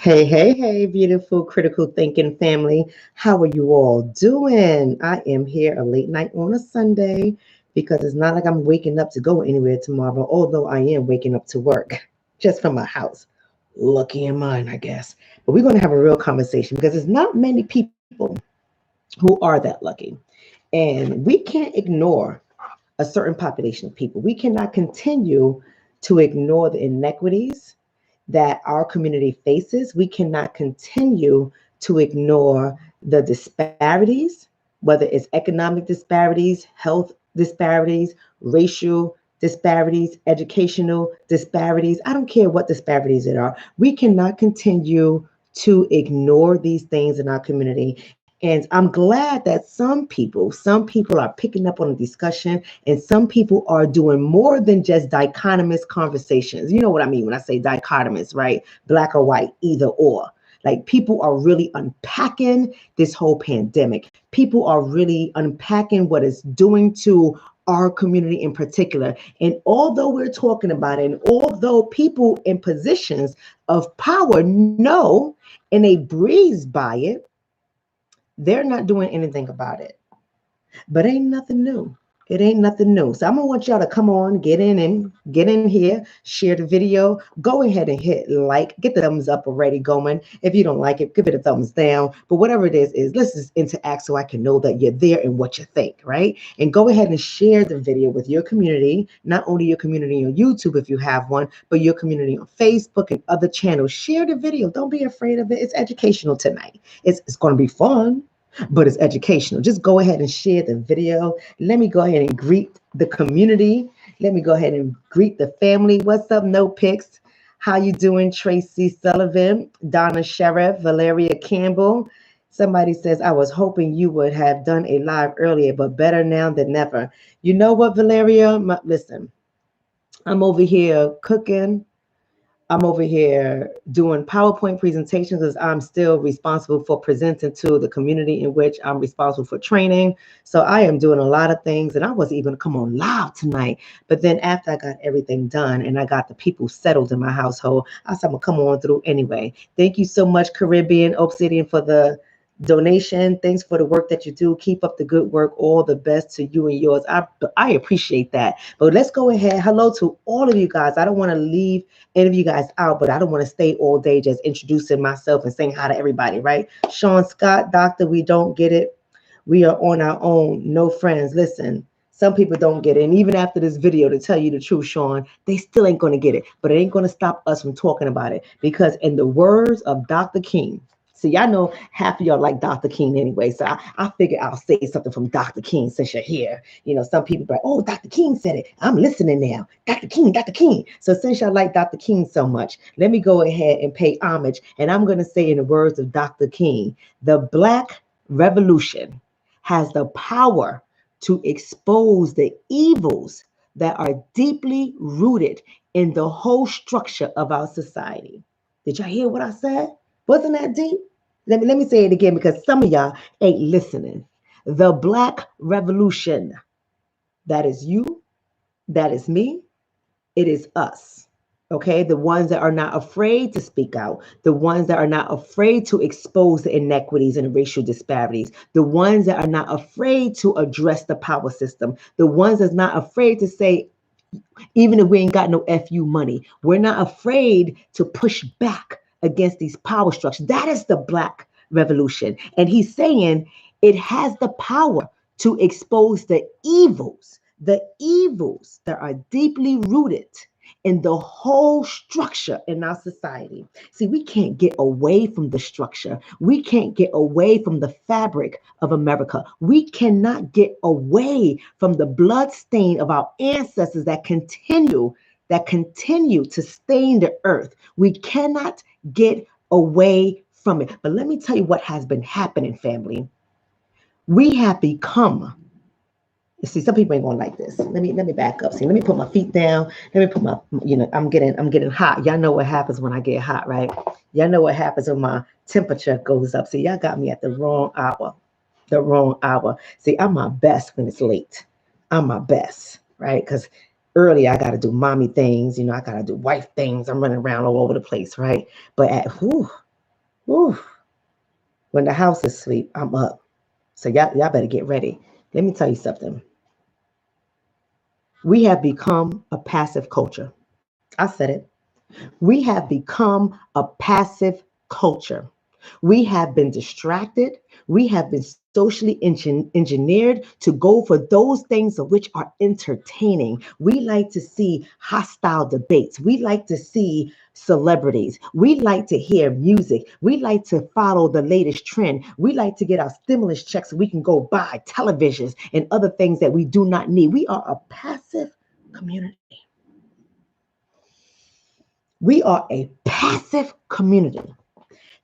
Hey, hey, hey, beautiful critical thinking family. How are you all doing? I am here a late night on a Sunday because it's not like I'm waking up to go anywhere tomorrow, although I am waking up to work just from my house. Lucky in mine, I guess. But we're going to have a real conversation because there's not many people who are that lucky. And we can't ignore a certain population of people. We cannot continue to ignore the inequities that our community faces. We cannot continue to ignore the disparities, whether it's economic disparities, health disparities, racial disparities, educational disparities. I don't care what disparities it are. We cannot continue to ignore these things in our community. And I'm glad that some people are picking up on the discussion, and some people are doing more than just dichotomous conversations. You know what I mean when I say dichotomous, right? Black or white, either or. Like people are really unpacking this whole pandemic. People are really unpacking what it's doing to our community in particular. And although we're talking about it, and although people in positions of power know and they breeze by it, they're not doing anything about it. But ain't nothing new. It ain't nothing new. So I'm gonna want y'all to come on, get in here, share the video. Go ahead and hit like, get the thumbs up already going. If you don't like it, give it a thumbs down. But whatever it is let's just interact so I can know that you're there and what you think, right? And go ahead and share the video with your community, not only your community on YouTube if you have one, but your community on Facebook and other channels. Share the video. Don't be afraid of it. It's educational tonight. It's gonna be fun, but it's educational. Just go ahead and share the video. Let me go ahead and greet the community. Let me go ahead and greet the family. What's up, No Pics? How you doing, Tracy Sullivan, Donna Sheriff, Valeria Campbell? Somebody says, I was hoping you would have done a live earlier, but better now than never. You know what, Valeria? Listen, I'm over here cooking. I'm over here doing PowerPoint presentations because I'm still responsible for presenting to the community in which I'm responsible for training. So I am doing a lot of things, and I wasn't even going to come on live tonight. But then after I got everything done and I got the people settled in my household, I said I'm going to come on through anyway. Thank you so much, Caribbean Obsidian, for the donation. Thanks for the work that you do. Keep up the good work. All the best to you and yours. I appreciate that. But let's go ahead. Hello to all of you guys. I don't want to leave any of you guys out, but I don't want to stay all day just introducing myself and saying hi to everybody, right? Sean Scott, doctor, we don't get it. We are on our own. No friends. Listen, some people don't get it. And even after this video, to tell you the truth, Sean, they still ain't going to get it. But it ain't going to stop us from talking about it. Because in the words of Dr. King, see, y'all know half of y'all like Dr. King anyway. So I figured I'll say something from Dr. King since you're here. You know, some people be like, oh, Dr. King said it. I'm listening now. Dr. King, Dr. King. So since y'all like Dr. King so much, let me go ahead and pay homage. And I'm going to say in the words of Dr. King, the Black Revolution has the power to expose the evils that are deeply rooted in the whole structure of our society. Did y'all hear what I said? Wasn't that deep? Let me say it again because some of y'all ain't listening. The Black Revolution. That is you. That is me. It is us. Okay, the ones that are not afraid to speak out, the ones that are not afraid to expose the inequities and racial disparities, the ones that are not afraid to address the power system, the ones that's not afraid to say, even if we ain't got no FU money, we're not afraid to push back against these power structures. That is the Black Revolution. And he's saying it has the power to expose the evils that are deeply rooted in the whole structure in our society. See, we can't get away from the structure. We can't get away from the fabric of America. We cannot get away from the blood stain of our ancestors that continue to stain the earth. We cannot get away from it. But let me tell you what has been happening, family. We have become, see, some people ain't gonna like this. Let me back up. See, let me put my feet down. Let me put my, I'm getting hot. Y'all know what happens when I get hot, right? Y'all know what happens when my temperature goes up. See, y'all got me at the wrong hour. The wrong hour. See, I'm my best when it's late. I'm my best, right? Because early I gotta do mommy things, I gotta do wife things. I'm running around all over the place, right? But Whew. When the house is asleep, I'm up. So y'all better get ready. Let me tell you something. We have become a passive culture. I said it. We have become a passive culture. We have been distracted. We have been socially engineered to go for those things of which are entertaining. We like to see hostile debates. We like to see celebrities. We like to hear music. We like to follow the latest trend. We like to get our stimulus checks so we can go buy televisions and other things that we do not need. We are a passive community. We are a passive community,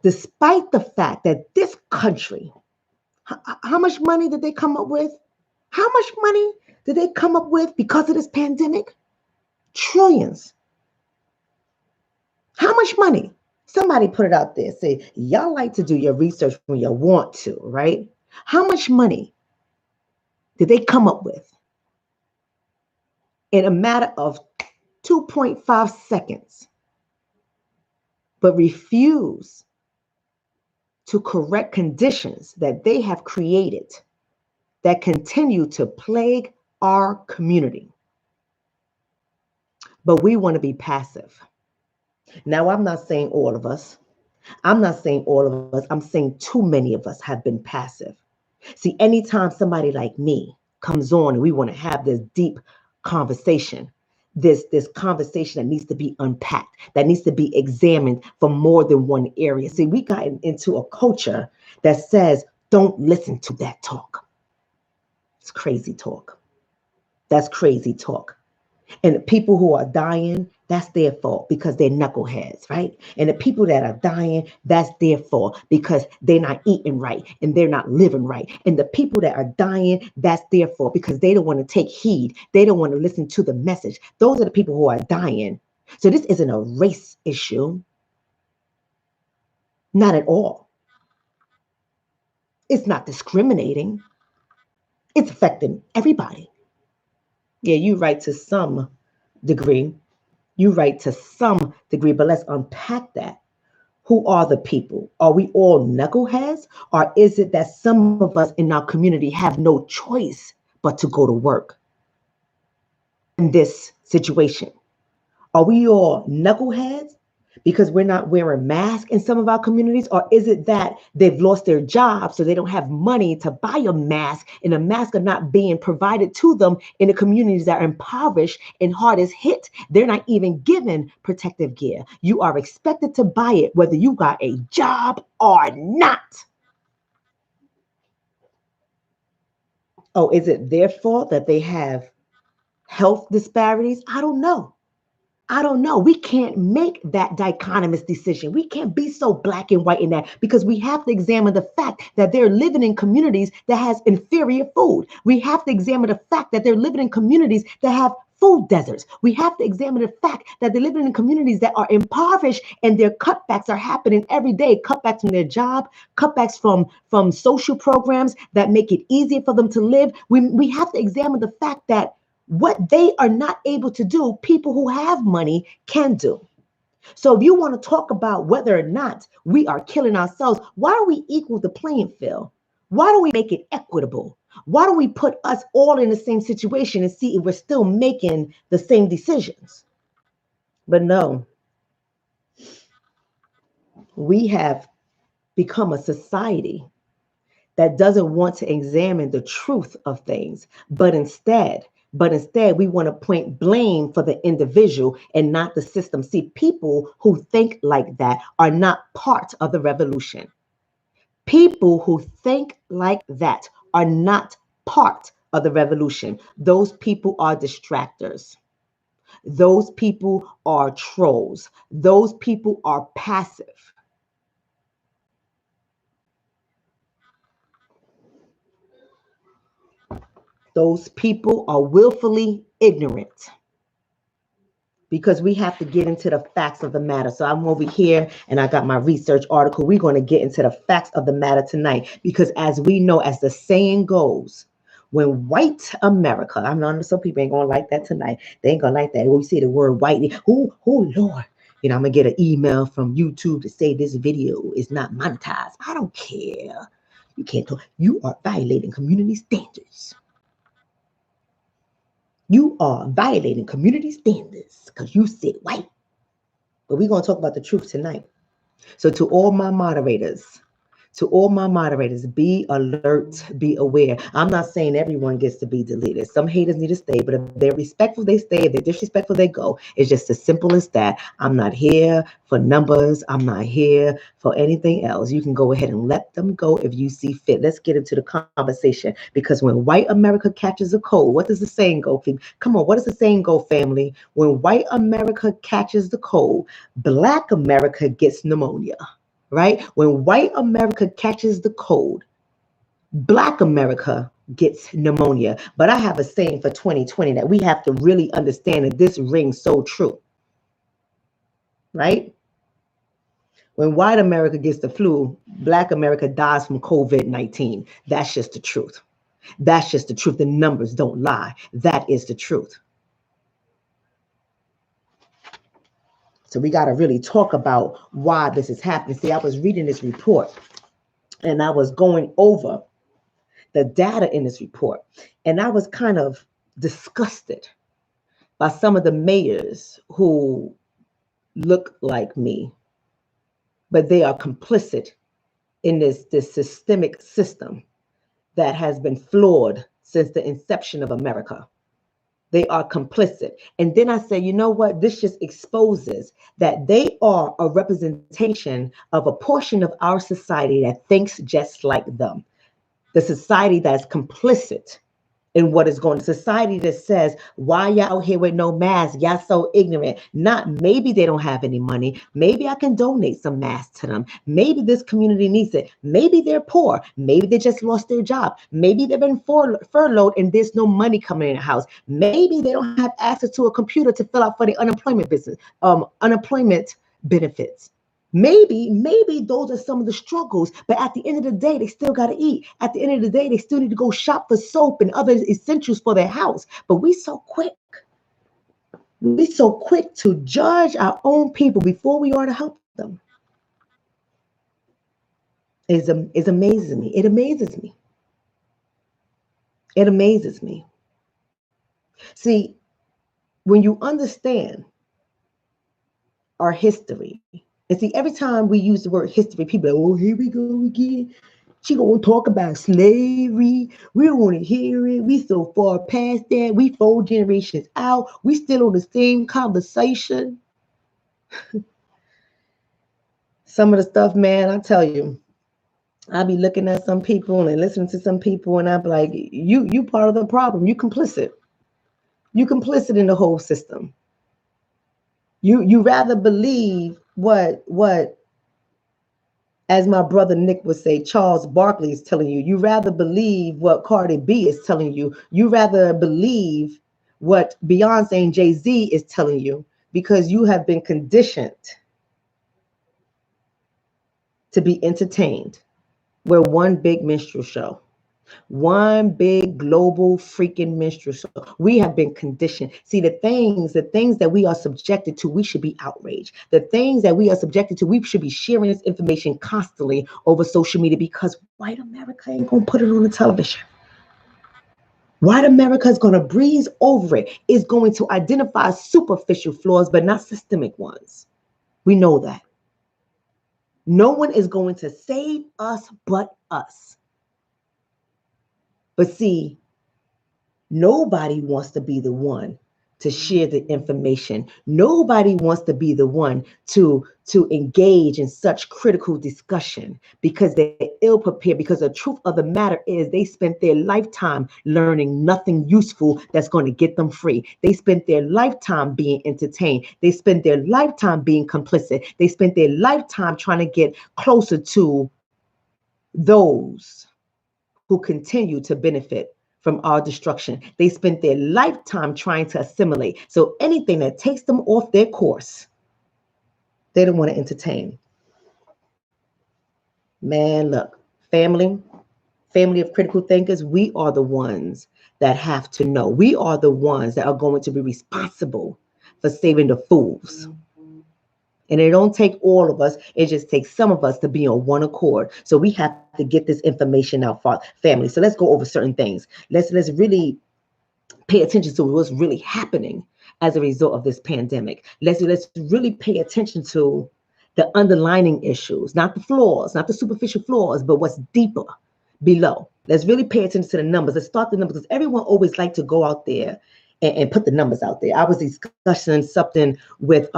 despite the fact that this country, how much money did they come up with? How much money did they come up with because of this pandemic? Trillions. How much money? Somebody put it out there. Say, y'all like to do your research when you want to, right? How much money did they come up with in a matter of 2.5 seconds, but refuse to correct conditions that they have created that continue to plague our community? But we want to be passive. Now, I'm not saying all of us. I'm not saying all of us. I'm saying too many of us have been passive. See, anytime somebody like me comes on and we want to have this deep conversation, this conversation that needs to be unpacked, that needs to be examined from more than one area. See, we got into a culture that says, don't listen to that talk. It's crazy talk. That's crazy talk. And the people who are dying, that's their fault because they're knuckleheads, right? And the people that are dying, that's their fault because they're not eating right and they're not living right. And the people that are dying, that's their fault because they don't want to take heed. They don't want to listen to the message. Those are the people who are dying. So this isn't a race issue. Not at all. It's not discriminating. It's affecting everybody. Yeah, you're right to some degree. You're right to some degree, but let's unpack that. Who are the people? Are we all knuckleheads? Or is it that some of us in our community have no choice but to go to work in this situation? Are we all knuckleheads because we're not wearing masks in some of our communities? Or is it that they've lost their jobs so they don't have money to buy a mask and the masks are not being provided to them in the communities that are impoverished and hardest hit? They're not even given protective gear. You are expected to buy it whether you got a job or not. Oh, is it their fault that they have health disparities? I don't know. I don't know. We can't make that dichotomous decision. We can't be so black and white in that because we have to examine the fact that they're living in communities that has inferior food. We have to examine the fact that they're living in communities that have food deserts. We have to examine the fact that they're living in communities that are impoverished and their cutbacks are happening every day. Cutbacks from their job, cutbacks from social programs that make it easier for them to live. We have to examine the fact that what they are not able to do, people who have money can do. So if you want to talk about whether or not we are killing ourselves, why don't we equal the playing field? Why don't we make it equitable? Why don't we put us all in the same situation and see if we're still making the same decisions? But no, we have become a society that doesn't want to examine the truth of things, but instead we want to point blame for the individual and not the system. See, people who think like that are not part of the revolution. People who think like that are not part of the revolution. Those people are distractors. Those people are trolls. Those people are passive. Those people are willfully ignorant because we have to get into the facts of the matter. So I'm over here and I got my research article. We're going to get into the facts of the matter tonight because as we know, as the saying goes, when white America, I know some people ain't going to like that tonight. They ain't going to like that. When we see the word white, Lord, You know, I'm gonna get an email from YouTube to say this video is not monetized. I don't care. You can't talk. You are violating community standards. You are violating community standards because you said white. But we're gonna talk about the truth tonight. So to all my moderators, be alert, be aware. I'm not saying everyone gets to be deleted. Some haters need to stay, but if they're respectful, they stay. If they're disrespectful, they go. It's just as simple as that. I'm not here for numbers. I'm not here for anything else. You can go ahead and let them go if you see fit. Let's get into the conversation, because when white America catches a cold, what does the saying go? Come on, what does the saying go, family? When white America catches the cold, Black America gets pneumonia. Right? When white America catches the cold, Black America gets pneumonia. But I have a saying for 2020 that we have to really understand, and this rings so true. Right? When white America gets the flu, Black America dies from COVID-19. That's just the truth. That's just the truth. The numbers don't lie. That is the truth. So we got to really talk about why this is happening. See, I was reading this report and I was going over the data in this report, and I was kind of disgusted by some of the mayors who look like me, but they are complicit in this systemic system that has been flawed since the inception of America. They are complicit. And then I say, you know what? This just exposes that they are a representation of a portion of our society that thinks just like them. The society that's complicit in what is going on. Society that says, why y'all out here with no mask? Y'all so ignorant. Not maybe they don't have any money. Maybe I can donate some masks to them. Maybe this community needs it. Maybe they're poor. Maybe they just lost their job. Maybe they've been furloughed and there's no money coming in the house. Maybe they don't have access to a computer to fill out for the unemployment benefits. Maybe those are some of the struggles, but at the end of the day, they still got to eat. At the end of the day, they still need to go shop for soap and other essentials for their house. But we so quick to judge our own people before we are to help them. It amazes me. It amazes me. It amazes me. See, when you understand our history, and see, every time we use the word history, people are like, oh, here we go again. She gonna talk about slavery. We don't want to hear it. We so far past that. We 4 generations out. We still on the same conversation. Some of the stuff, man, I tell you, I be looking at some people and listening to some people, and I be like, you part of the problem. You complicit. You complicit in the whole system. You rather believe what as my brother Nick would say, Charles Barkley is telling you. You rather believe what Cardi B is telling you. You rather believe what Beyonce and Jay-Z is telling you, because you have been conditioned to be entertained. We're one big minstrel show. One big global freaking minstrel show. We have been conditioned. See, the things that we are subjected to, we should be outraged. The things that we are subjected to, we should be sharing this information constantly over social media, because white America ain't gonna put it on the television. White America is gonna breeze over it. It's going to identify superficial flaws, but not systemic ones. We know that. No one is going to save us but us. But see, nobody wants to be the one to share the information. Nobody wants to be the one to engage in such critical discussion, because they're ill prepared. Because the truth of the matter is, they spent their lifetime learning nothing useful that's going to get them free. They spent their lifetime being entertained. They spent their lifetime being complicit. They spent their lifetime trying to get closer to those who continue to benefit from our destruction. They spent their lifetime trying to assimilate. So anything that takes them off their course, they don't want to entertain. Man, look, family of critical thinkers, we are the ones that have to know. We are the ones that are going to be responsible for saving the fools. And it don't take all of us. It just takes some of us to be on one accord. So we have to get this information out for family. So let's go over certain things. Let's really pay attention to what's really happening as a result of this pandemic. Let's really pay attention to the underlying issues, not the flaws, not the superficial flaws, but what's deeper below. Let's really pay attention to the numbers. Let's start the numbers, because everyone always like to go out there and put the numbers out there. I was discussing something with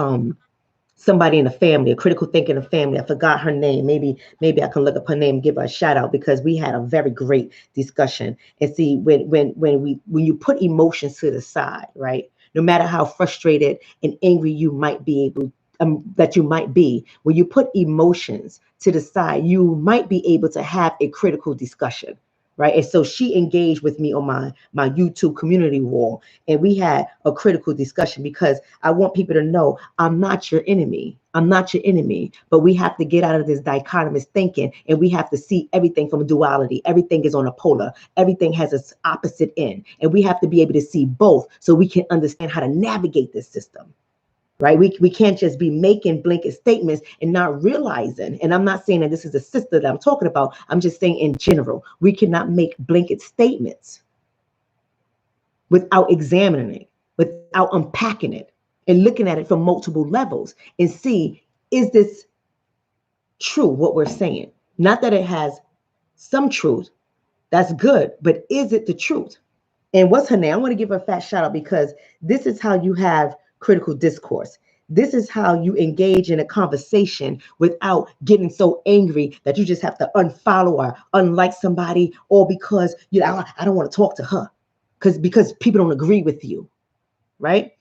somebody in the family, a critical thinker in the family. I forgot her name. Maybe I can look up her name and give her a shout out, because we had a very great discussion. And see, when you put emotions to the side, right? No matter how frustrated and angry you might be able that you might be, when you put emotions to the side, you might be able to have a critical discussion. Right. And so she engaged with me on my YouTube community wall, and we had a critical discussion, because I want people to know I'm not your enemy. I'm not your enemy, but we have to get out of this dichotomous thinking, and we have to see everything from a duality. Everything is on a polar. Everything has its opposite end, and we have to be able to see both so we can understand how to navigate this system. Right? We can't just be making blanket statements and not realizing, and I'm not saying that this is a sister that I'm talking about, I'm just saying in general, we cannot make blanket statements without examining it, without unpacking it and looking at it from multiple levels and see, is this true, what we're saying? Not that it has some truth, that's good, but is it the truth? And what's her name? I want to give her a fat shout out, because this is how you have critical discourse. This is how you engage in a conversation without getting so angry that you just have to unfollow or unlike somebody, or because I don't want to talk to her because people don't agree with you, right?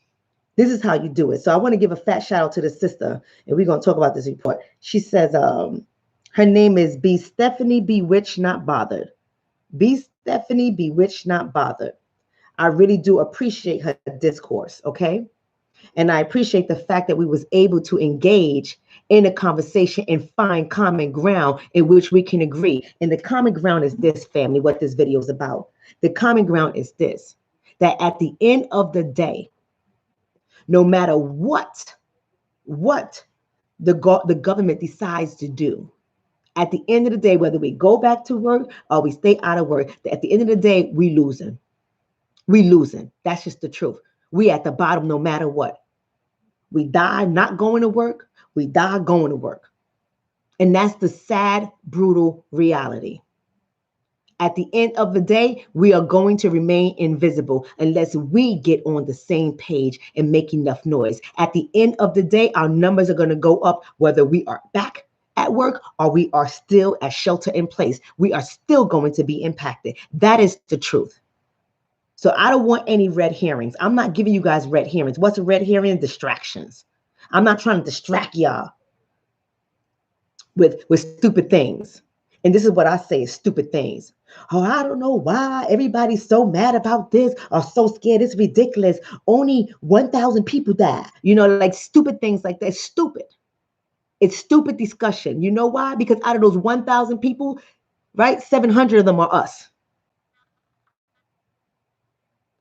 This is how you do it. So I want to give a fat shout out to the sister, and we're going to talk about this report. She says her name is B. Stephanie Bewitched Not Bothered. B. Stephanie Bewitched Not Bothered. I really do appreciate her discourse, okay? And I appreciate the fact that we was able to engage in a conversation and find common ground in which we can agree. And the common ground is this, family, what this video is about. The common ground is this, that at the end of the day, no matter what the government decides to do, at the end of the day, whether we go back to work or we stay out of work, at the end of the day, we losing. We losing. That's just the truth. We at the bottom no matter what. We die not going to work. We die going to work. And that's the sad, brutal reality. At the end of the day, we are going to remain invisible unless we get on the same page and make enough noise. At the end of the day, our numbers are going to go up whether we are back at work or we are still at shelter in place. We are still going to be impacted. That is the truth. So I don't want any red herrings. I'm not giving you guys red herrings. What's a red herring? Distractions. I'm not trying to distract y'all with stupid things. And this is what I say is stupid things. Oh, I don't know why everybody's so mad about this or so scared. It's ridiculous. Only 1,000 people died. Like stupid things like that. Stupid. It's stupid discussion. You know why? Because out of those 1,000 people, right, 700 of them are us.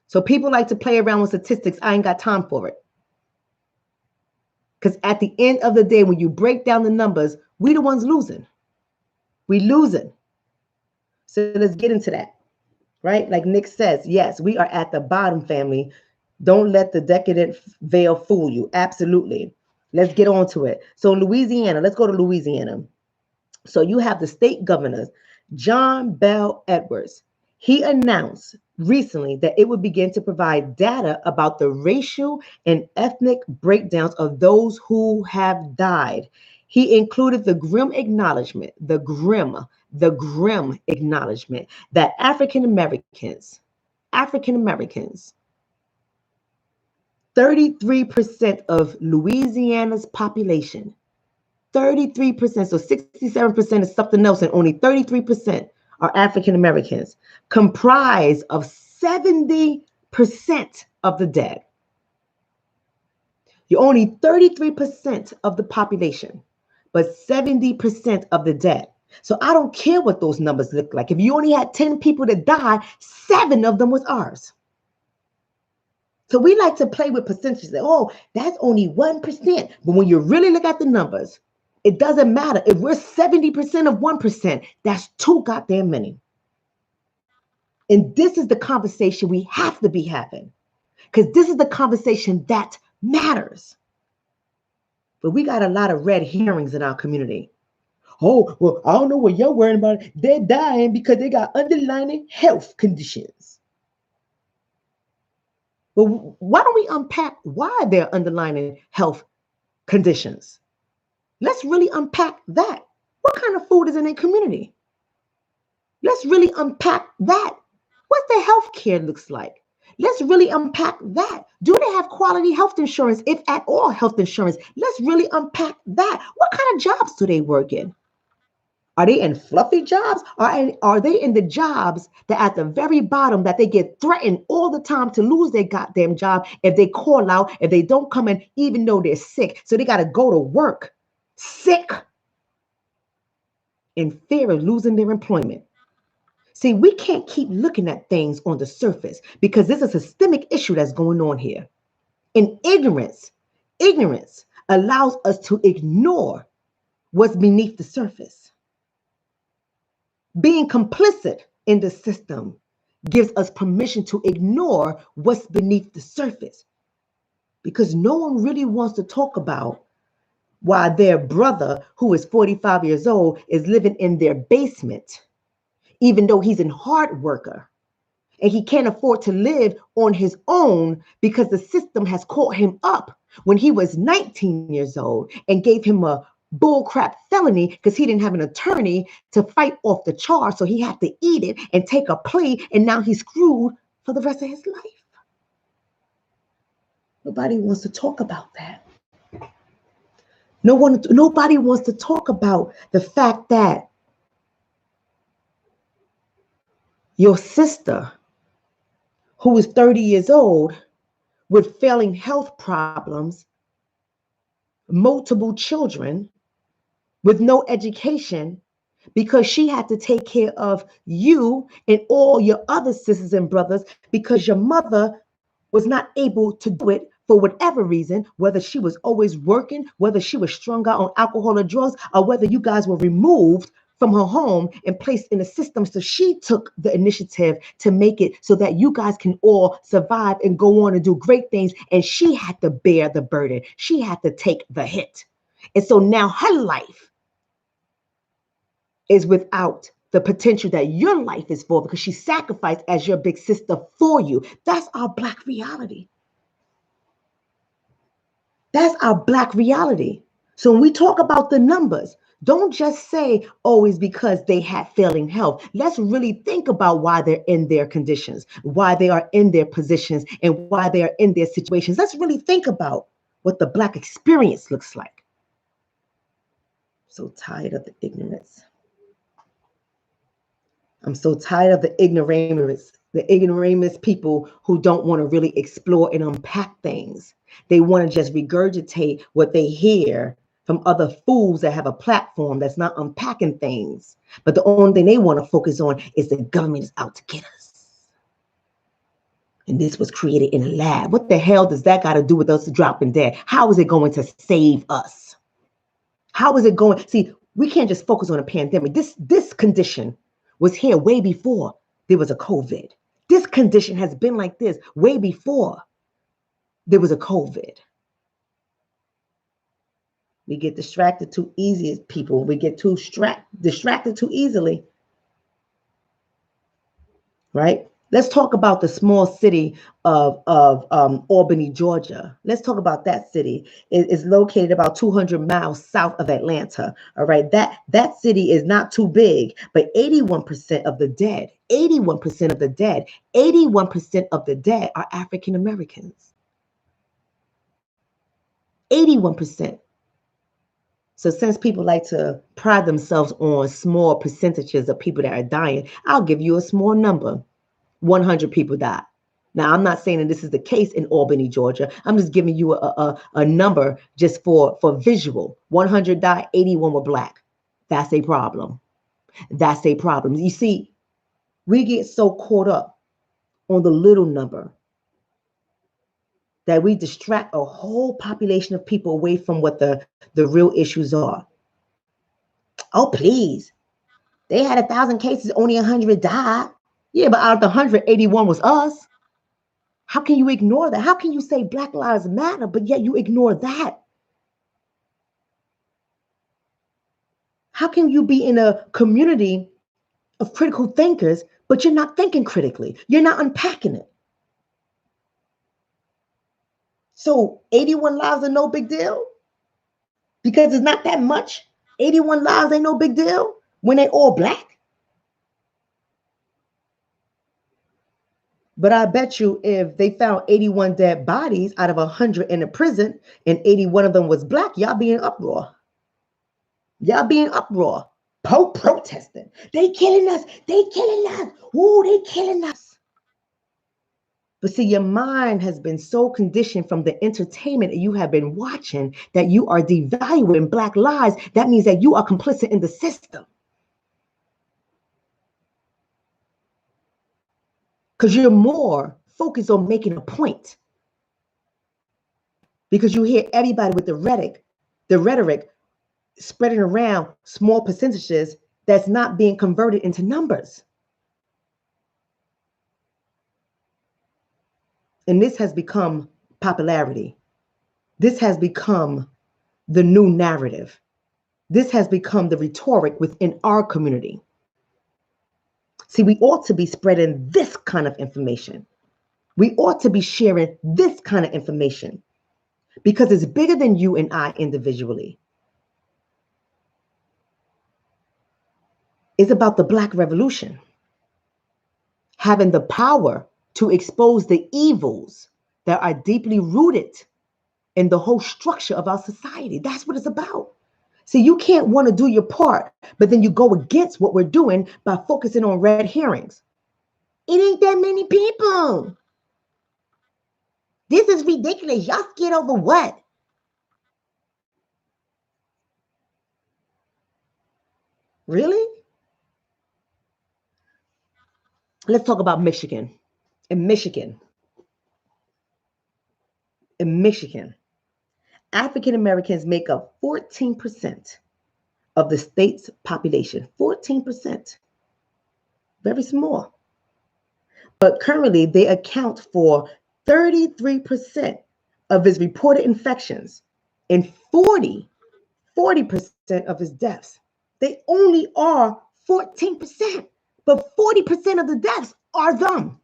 So people like to play around with statistics. I ain't got time for it. Because at the end of the day, when you break down the numbers, we the ones losing. We losing. So let's get into that, right? Like Nick says, yes, we are at the bottom, family. Don't let the decadent veil fool you. Absolutely. Let's get on to it. So Louisiana, let's go to Louisiana. So you have the state governor, John Bel Edwards. He announced recently that it would begin to provide data about the racial and ethnic breakdowns of those who have died. He included the grim acknowledgement that African Americans, 33% of Louisiana's population, 33%, so 67% is something else, and only 33% are African Americans, comprise of 70% of the dead. You're only 33% of the population, but 70% of the dead. So I don't care what those numbers look like. If you only had 10 people that died, 7 of them was ours. So we like to play with percentages. Oh, that's only 1%. But when you really look at the numbers, it doesn't matter. If we're 70% of 1%, that's too goddamn many. And this is the conversation we have to be having, because this is the conversation that matters. But we got a lot of red herrings in our community. Oh, well, I don't know what you're worrying about. They're dying because they got underlying health conditions. But why don't we unpack why they're underlying health conditions? Let's really unpack that. What kind of food is in their community? Let's really unpack that. What the health care looks like. Let's really unpack that. Do they have quality health insurance, if at all health insurance? Let's really unpack that. What kind of jobs do they work in? Are they in fluffy jobs? Are they in the jobs that at the very bottom that they get threatened all the time to lose their goddamn job if they call out, if they don't come in, even though they're sick? So they got to go to work sick in fear of losing their employment. See, we can't keep looking at things on the surface because there's a systemic issue that's going on here. And ignorance allows us to ignore what's beneath the surface. Being complicit in the system gives us permission to ignore what's beneath the surface, because no one really wants to talk about why their brother, who is 45 years old, is living in their basement, even though he's a hard worker and he can't afford to live on his own because the system has caught him up when he was 19 years old and gave him a bullcrap felony because he didn't have an attorney to fight off the charge. So he had to eat it and take a plea, and now he's screwed for the rest of his life. Nobody wants to talk about that. Nobody wants to talk about the fact that your sister, who is 30 years old with failing health problems, multiple children, with no education, because she had to take care of you and all your other sisters and brothers because your mother was not able to do it for whatever reason, whether she was always working, whether she was strung out on alcohol or drugs, or whether you guys were removed from her home and placed in a system. So she took the initiative to make it so that you guys can all survive and go on and do great things. And she had to bear the burden. She had to take the hit. And so now her life is without the potential that your life is for, because she sacrificed as your big sister for you. That's our Black reality. That's our Black reality. So when we talk about the numbers, don't just say, oh, it's because they had failing health. Let's really think about why they're in their conditions, why they are in their positions, and why they are in their situations. Let's really think about what the Black experience looks like. So tired of the ignorance. I'm so tired of the ignoramus people who don't want to really explore and unpack things. They want to just regurgitate what they hear from other fools that have a platform that's not unpacking things. But the only thing they want to focus on is the government is out to get us. And this was created in a lab. What the hell does that got to do with us dropping dead? How is it going to save us? How is it going? See, we can't just focus on a pandemic. This condition was here way before there was a COVID. This condition has been like this way before there was a COVID. We get distracted too easy as people. We get too distracted too easily, right? Let's talk about the small city of Albany, Georgia. Let's talk about that city. It is located about 200 miles south of Atlanta. All right, that city is not too big, but 81% of the dead, 81% of the dead, 81% of the dead are African Americans. 81%. So since people like to pride themselves on small percentages of people that are dying, I'll give you a small number. 100 people died. Now, I'm not saying that this is the case in Albany, Georgia. I'm just giving you a number just for visual. 100 died, 81 were Black. That's a problem. That's a problem. You see, we get so caught up on the little number that we distract a whole population of people away from what the real issues are. Oh, please. They had 1,000 cases, only 100 died. Yeah, but out of the 100, 81 was us. How can you ignore that? How can you say Black Lives Matter, but yet you ignore that? How can you be in a community of critical thinkers, but you're not thinking critically? You're not unpacking it. So 81 lives are no big deal? Because it's not that much. 81 lives ain't no big deal when they all Black. But I bet you if they found 81 dead bodies out of 100 in a prison and 81 of them was Black, y'all be in uproar. Y'all be in uproar. Protesting. They killing us. They killing us. Ooh, they killing us. But see, your mind has been so conditioned from the entertainment that you have been watching that you are devaluing Black lives. That means that you are complicit in the system. Because you're more focused on making a point. Because you hear everybody with the rhetoric spreading around small percentages that's not being converted into numbers. And this has become popularity. This has become the new narrative. This has become the rhetoric within our community. See, we ought to be spreading this kind of information. We ought to be sharing this kind of information because it's bigger than you and I individually. It's about the Black Revolution, having the power to expose the evils that are deeply rooted in the whole structure of our society. That's what it's about. See, you can't want to do your part, but then you go against what we're doing by focusing on red herrings. It ain't that many people. This is ridiculous. Y'all scared over what? Really? Let's talk about Michigan. In Michigan, African Americans make up 14% of the state's population. 14%. Very small. But currently, they account for 33% of its reported infections and 40% of its deaths. They only are 14%, but 40% of the deaths are them.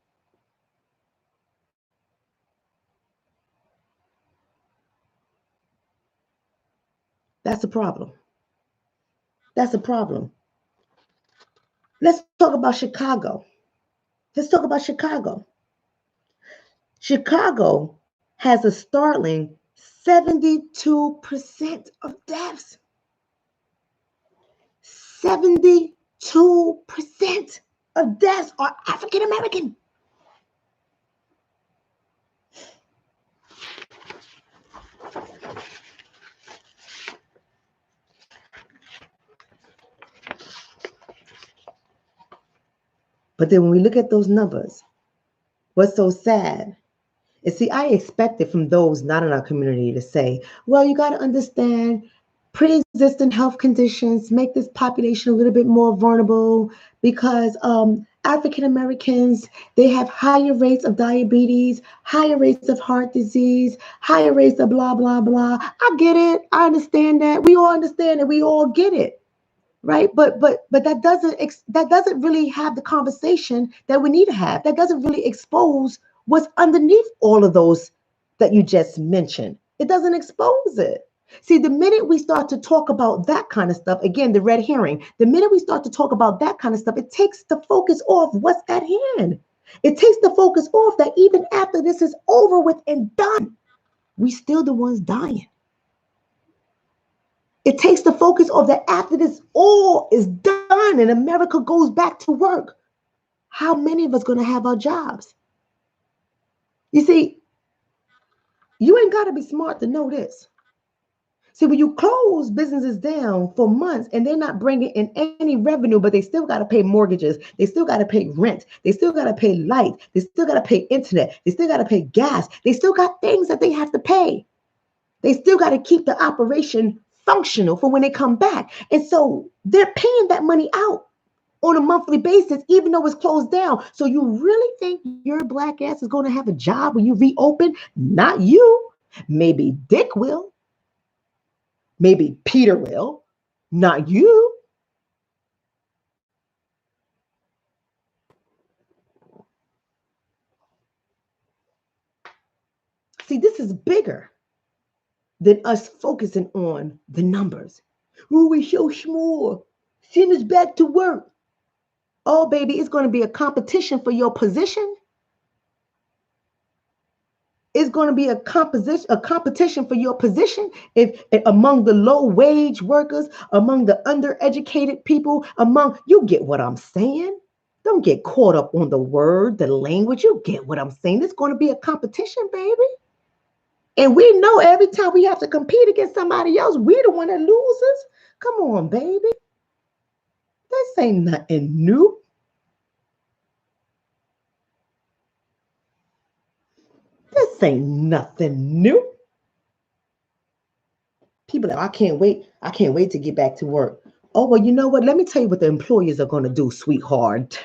That's a problem. That's a problem. Let's talk about Chicago. Chicago has a startling 72% of deaths. 72% of deaths are African American. But then when we look at those numbers, what's so sad is, see, I expected from those not in our community to say, well, you got to understand pre-existing health conditions make this population a little bit more vulnerable because African Americans, they have higher rates of diabetes, higher rates of heart disease, higher rates of blah, blah, blah. I get it. I understand that. We all understand it. We all get it. Right. But that doesn't really have the conversation that we need to have. That doesn't really expose what's underneath all of those that you just mentioned. It doesn't expose it. See, the minute we start to talk about that kind of stuff, again, the red herring, the minute we start to talk about that kind of stuff, it takes the focus off what's at hand. It takes the focus off that even after this is over with and done, we still the ones dying. It takes the focus off that after this all is done and America goes back to work, how many of us going to have our jobs? You see, you ain't got to be smart to know this. See, when you close businesses down for months and they're not bringing in any revenue, but they still got to pay mortgages, they still got to pay rent, they still got to pay light, they still got to pay internet, they still got to pay gas, they still got things that they have to pay. They still got to keep the operation functional for when they come back. And so they're paying that money out on a monthly basis, even though it's closed down. So you really think your black ass is going to have a job when you reopen? Not you. Maybe Dick will. Maybe Peter will, not you. See, this is bigger than us focusing on the numbers. Oh, we're so small. Send us back to work. Oh, baby, it's going to be a competition for your position. It's going to be a competition for your position if among the low wage workers, among the undereducated people, among you get what I'm saying. Don't get caught up on the word, the language. You get what I'm saying. It's going to be a competition, baby. And we know every time we have to compete against somebody else, we're the one that loses. Come on, baby. This ain't nothing new. This ain't nothing new. People are like, I can't wait. I can't wait to get back to work. Oh, well, you know what? Let me tell you what the employers are going to do, sweetheart.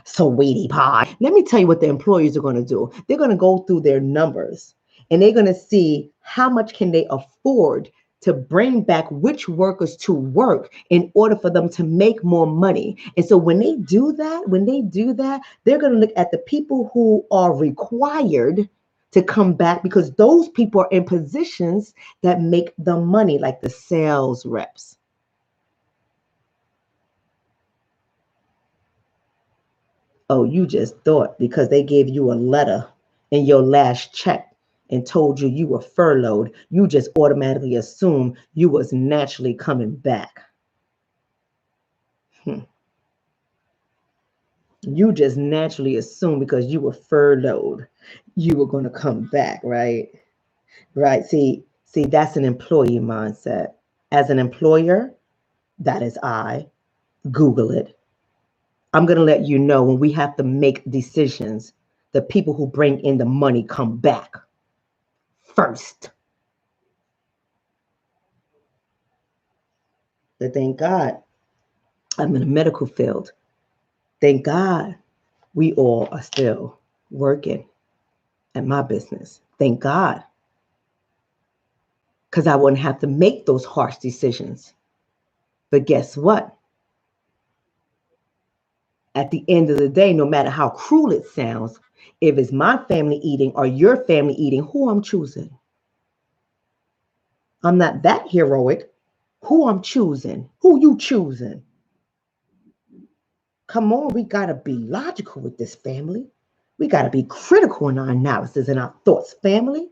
Sweetie pie. Let me tell you what the employers are going to do. They're going to go through their numbers and they're going to see how much can they afford to bring back which workers to work in order for them to make more money. And so when they do that, they're going to look at the people who are required to come back because those people are in positions that make the money, like the sales reps. Oh, you just thought because they gave you a letter in your last check and told you you were furloughed, you just automatically assume you was naturally coming back. You just naturally assume because you were furloughed, you were going to come back, right? Right. See, that's an employee mindset. As an employer, that is I. Google it. I'm going to let you know when we have to make decisions, the people who bring in the money come back first. But thank God I'm in the medical field. Thank God we all are still working at my business. Thank God. Because I wouldn't have to make those harsh decisions. But guess what? At the end of the day, no matter how cruel it sounds, if it's my family eating or your family eating, who I'm choosing? I'm not that heroic. Who I'm choosing? Who you choosing? Come on, we got to be logical with this, family. We got to be critical in our analysis and our thoughts, family.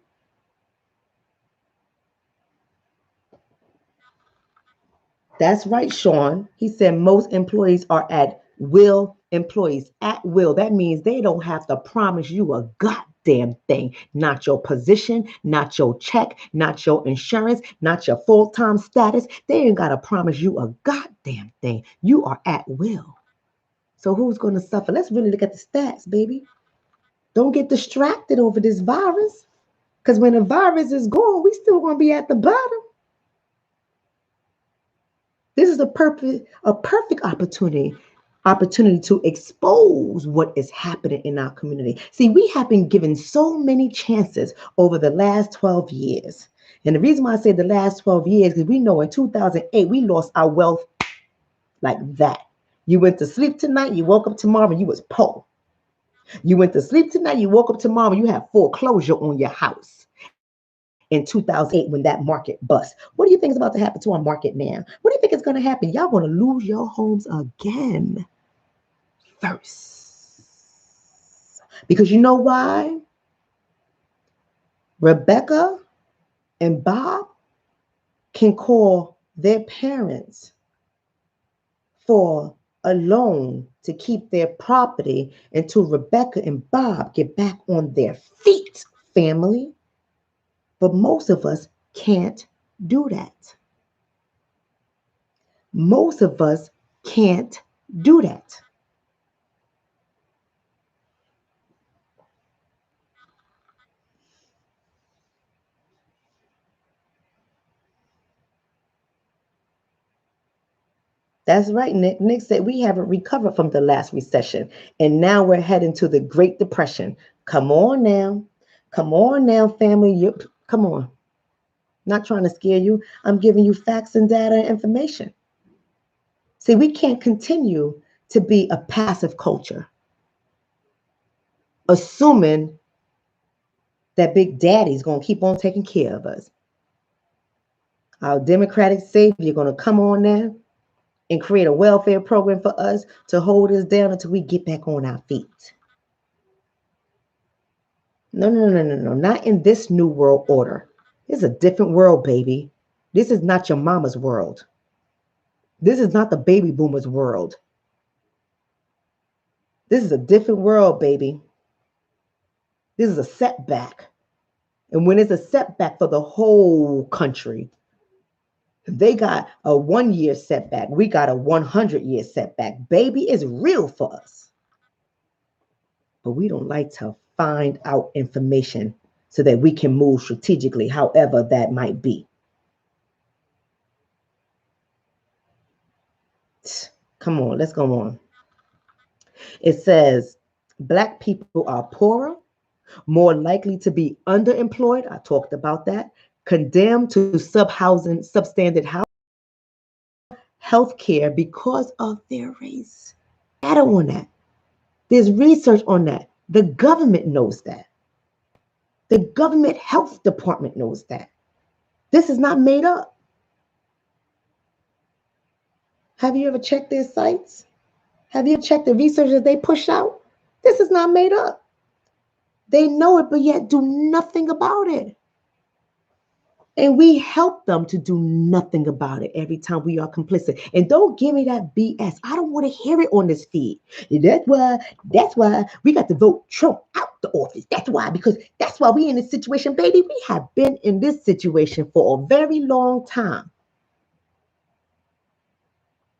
That's right, Sean. He said most employees are at will employees. At will. That means they don't have to promise you a goddamn thing. Not your position, not your check, not your insurance, not your full-time status. They ain't got to promise you a goddamn thing. You are at will. So who's going to suffer? Let's really look at the stats, baby. Don't get distracted over this virus. Because when the virus is gone, we still going to be at the bottom. This is a perfect opportunity to expose what is happening in our community. See, we have been given so many chances over the last 12 years. And the reason why I say the last 12 years is we know in 2008, we lost our wealth like that. You went to sleep tonight, you woke up tomorrow, and you was poor. You went to sleep tonight, you woke up tomorrow, and you have foreclosure on your house. In 2008 when that market bust. What do you think is about to happen to our market now? What do you think is going to happen? Y'all going to lose your homes again first. Because you know why? Rebecca and Bob can call their parents for a loan to keep their property until Rebecca and Bob get back on their feet, family. But most of us can't do that. Most of us can't do that. That's right, Nick. Nick said we haven't recovered from the last recession, and now we're heading to the Great Depression. Come on now. Come on now, family. Come on. Not trying to scare you. I'm giving you facts and data and information. See, we can't continue to be a passive culture, assuming that Big Daddy's going to keep on taking care of us. Our Democratic savior going to come on now and create a welfare program for us to hold us down until we get back on our feet. No, no, no, no, no, not in this new world order. It's a different world, baby. This is not your mama's world. This is not the baby boomers' world. This is a different world, baby. This is a setback. And when it's a setback for the whole country, they got a 1-year setback. We got a 100-year setback. Baby, it's real for us. But we don't like to find out information so that we can move strategically, however that might be. Come on, let's go on. It says Black people are poorer, more likely to be underemployed. I talked about that. Condemned to substandard health care because of their race. Data on that. There's research on that. The government knows that. The government health department knows that. This is not made up. Have you ever checked their sites? Have you checked the research that they push out? This is not made up. They know it, but yet do nothing about it. And we help them to do nothing about it every time we are complicit. And don't give me that BS. I don't want to hear it on this feed. That's why we got to vote Trump out the office. That's why, because that's why we in this situation, baby. We have been in this situation for a very long time.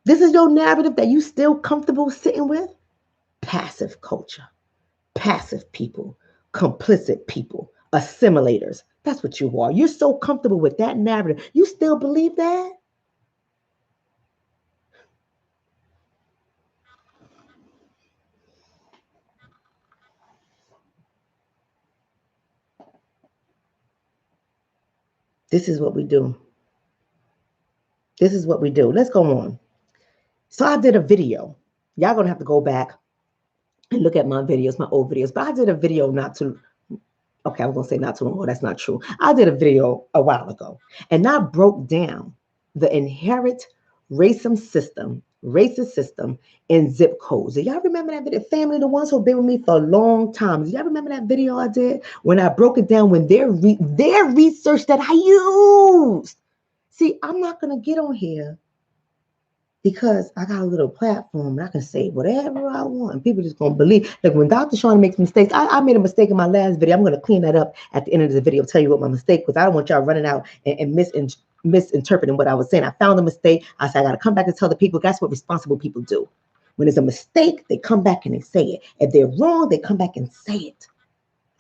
This is your narrative that you still comfortable sitting with? Passive culture, passive people, complicit people, assimilators. That's what you are. You're so comfortable with that narrative. You still believe that? This is what we do. This is what we do. Let's go on. So I did a video. Y'all gonna have to go back and look at my videos, my old videos. But I did a video not too long ago. That's not true. I did a video a while ago, and I broke down the inherent racist system in zip codes. Do y'all remember that video? Family, the ones who've been with me for a long time. Do y'all remember that video I did when I broke it down when their research that I used? See, I'm not gonna get on here because I got a little platform and I can say whatever I want. And people just gonna believe. Like when Dr. Shonna makes mistakes, I made a mistake in my last video. I'm gonna clean that up at the end of the video, tell you what my mistake was. I don't want y'all running out and misinterpreting what I was saying. I found a mistake. I said I gotta come back and tell the people. That's what responsible people do. When there's a mistake, they come back and they say it. If they're wrong, they come back and say it.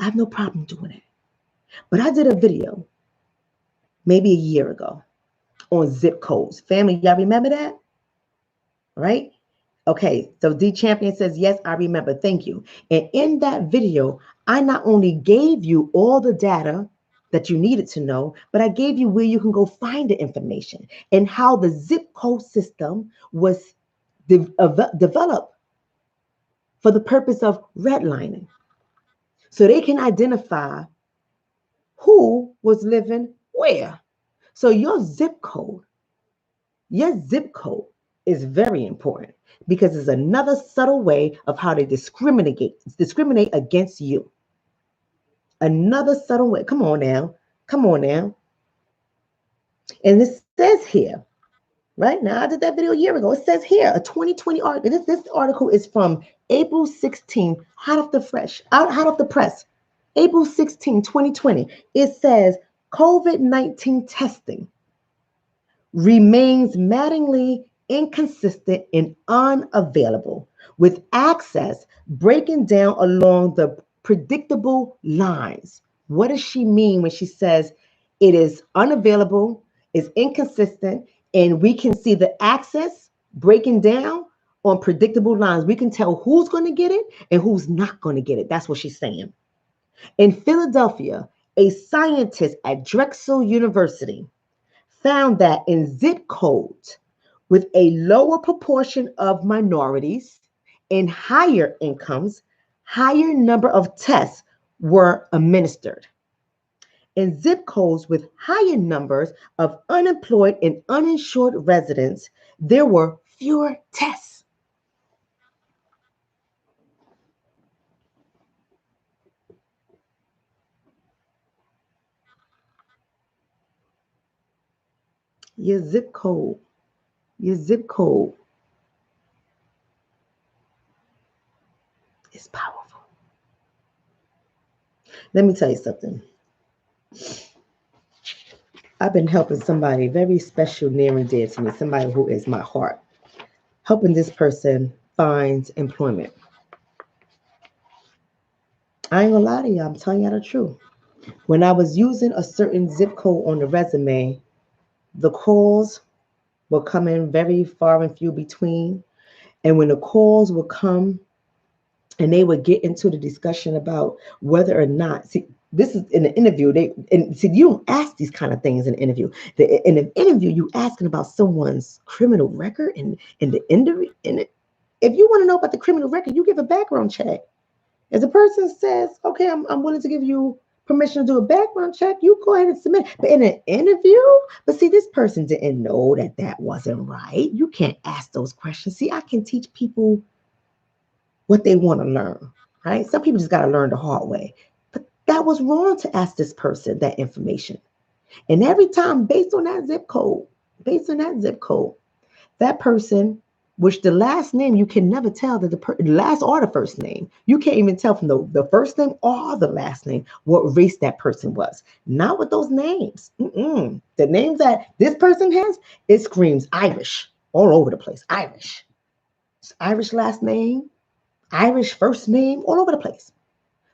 I have no problem doing it. But I did a video maybe a year ago on zip codes. Family, y'all remember that? Right? Okay, so D Champion says, yes, I remember. Thank you. And in that video, I not only gave you all the data that you needed to know, but I gave you where you can go find the information and how the zip code system was developed for the purpose of redlining. So they can identify who was living where. So your zip code is very important because it's another subtle way of how they discriminate against you. Another subtle way. Come on now. And it says here, right now, I did that video a year ago. It says here, a 2020 article. This article is from April 16, hot off the press. April 16, 2020. It says COVID-19 testing remains maddeningly inconsistent and unavailable, with access breaking down along the predictable lines. What does she mean when she says it is unavailable, is inconsistent, and we can see the access breaking down on predictable lines? We can tell who's going to get it and who's not going to get it. That's what she's saying. In Philadelphia, a scientist at Drexel University found that in zip codes with a lower proportion of minorities and higher incomes, higher number of tests were administered. In zip codes with higher numbers of unemployed and uninsured residents, there were fewer tests. Your zip code, your zip code is powerful. Let me tell you something. I've been helping somebody very special, near and dear to me, somebody who is my heart, helping this person find employment. I ain't gonna lie to you, I'm telling you the truth. When I was using a certain zip code on the resume, the calls were coming very far and few between. And when the calls would come and they would get into the discussion about whether or not, see, this is in the interview. And see, you don't ask these kind of things in an interview. In an interview, you asking about someone's criminal record, and in the interview, if you want to know about the criminal record, you give a background check. If the person says, okay, I'm willing to give you permission to do a background check, you go ahead and submit. But in an interview, but see, this person didn't know that that wasn't right. You can't ask those questions. See, I can teach people what they want to learn, right? Some people just got to learn the hard way. But that was wrong to ask this person that information. And every time, based on that zip code, that person, which the last name, you can never tell that the last or the first name. You can't even tell from the first name or the last name what race that person was. Not with those names. Mm-mm. The names that this person has, it screams Irish all over the place. Irish. It's Irish last name, Irish first name, all over the place.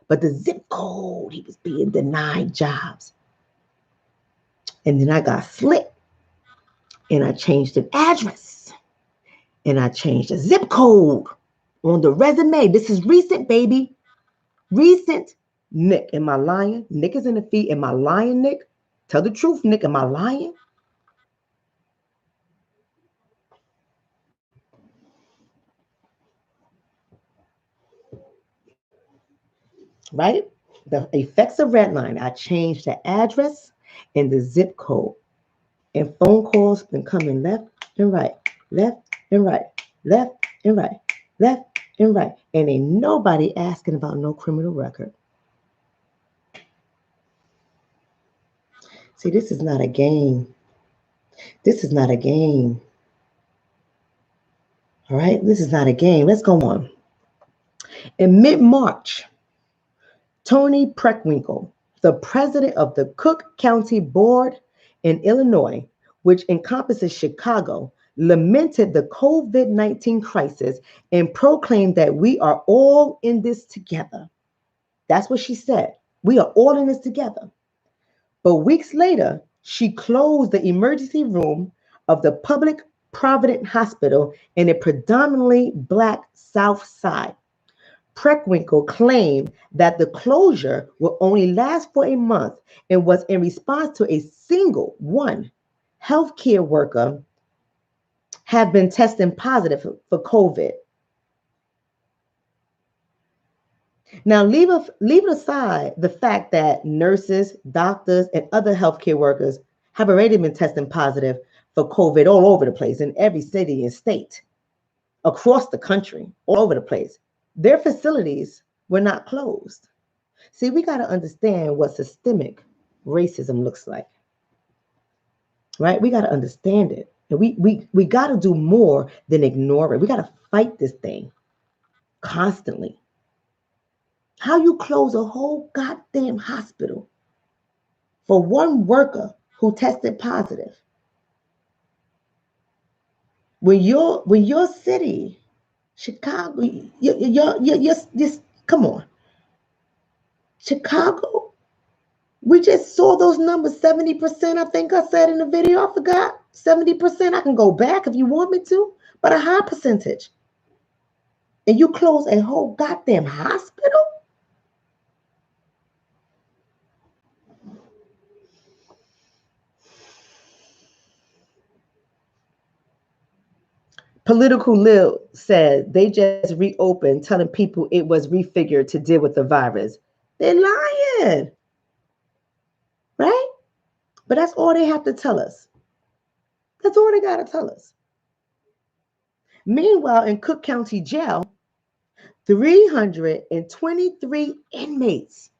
But the zip code, he was being denied jobs. And then I got slick and I changed an address and I changed the zip code on the resume. This is recent, baby. Recent. Nick, am I lying? Nick is in the feed. Am I lying, Nick? Tell the truth, Nick. Am I lying? Right? The effects of redline. I changed the address and the zip code. And phone calls been coming left and right, left and right, left and right, left and right. And ain't nobody asking about no criminal record. See, this is not a game. This is not a game. All right, this is not a game. Let's go on. In mid-March, Tony Preckwinkle, the president of the Cook County Board in Illinois, which encompasses Chicago, lamented the COVID-19 crisis and proclaimed that we are all in this together. That's what she said. We are all in this together. But weeks later, she closed the emergency room of the public Provident Hospital in a predominantly Black South Side. Preckwinkle claimed that the closure will only last for a month and was in response to a single one healthcare worker have been testing positive for COVID. Now, leave aside the fact that nurses, doctors, and other healthcare workers have already been testing positive for COVID all over the place in every city and state, across the country, all over the place. Their facilities were not closed. See, we got to understand what systemic racism looks like, right? We got to understand it. And we got to do more than ignore it. We got to fight this thing constantly. How you close a whole goddamn hospital for one worker who tested positive? When your city, Chicago, just come on, Chicago. We just saw those numbers, 70%. I think I said in the video. I forgot 70%. I can go back if you want me to, but a high percentage. And you close a whole goddamn hospital. Political Lil said they just reopened, telling people it was refigured to deal with the virus. They're lying, right? But that's all they have to tell us. That's all they got to tell us. Meanwhile, in Cook County Jail, 323 inmates,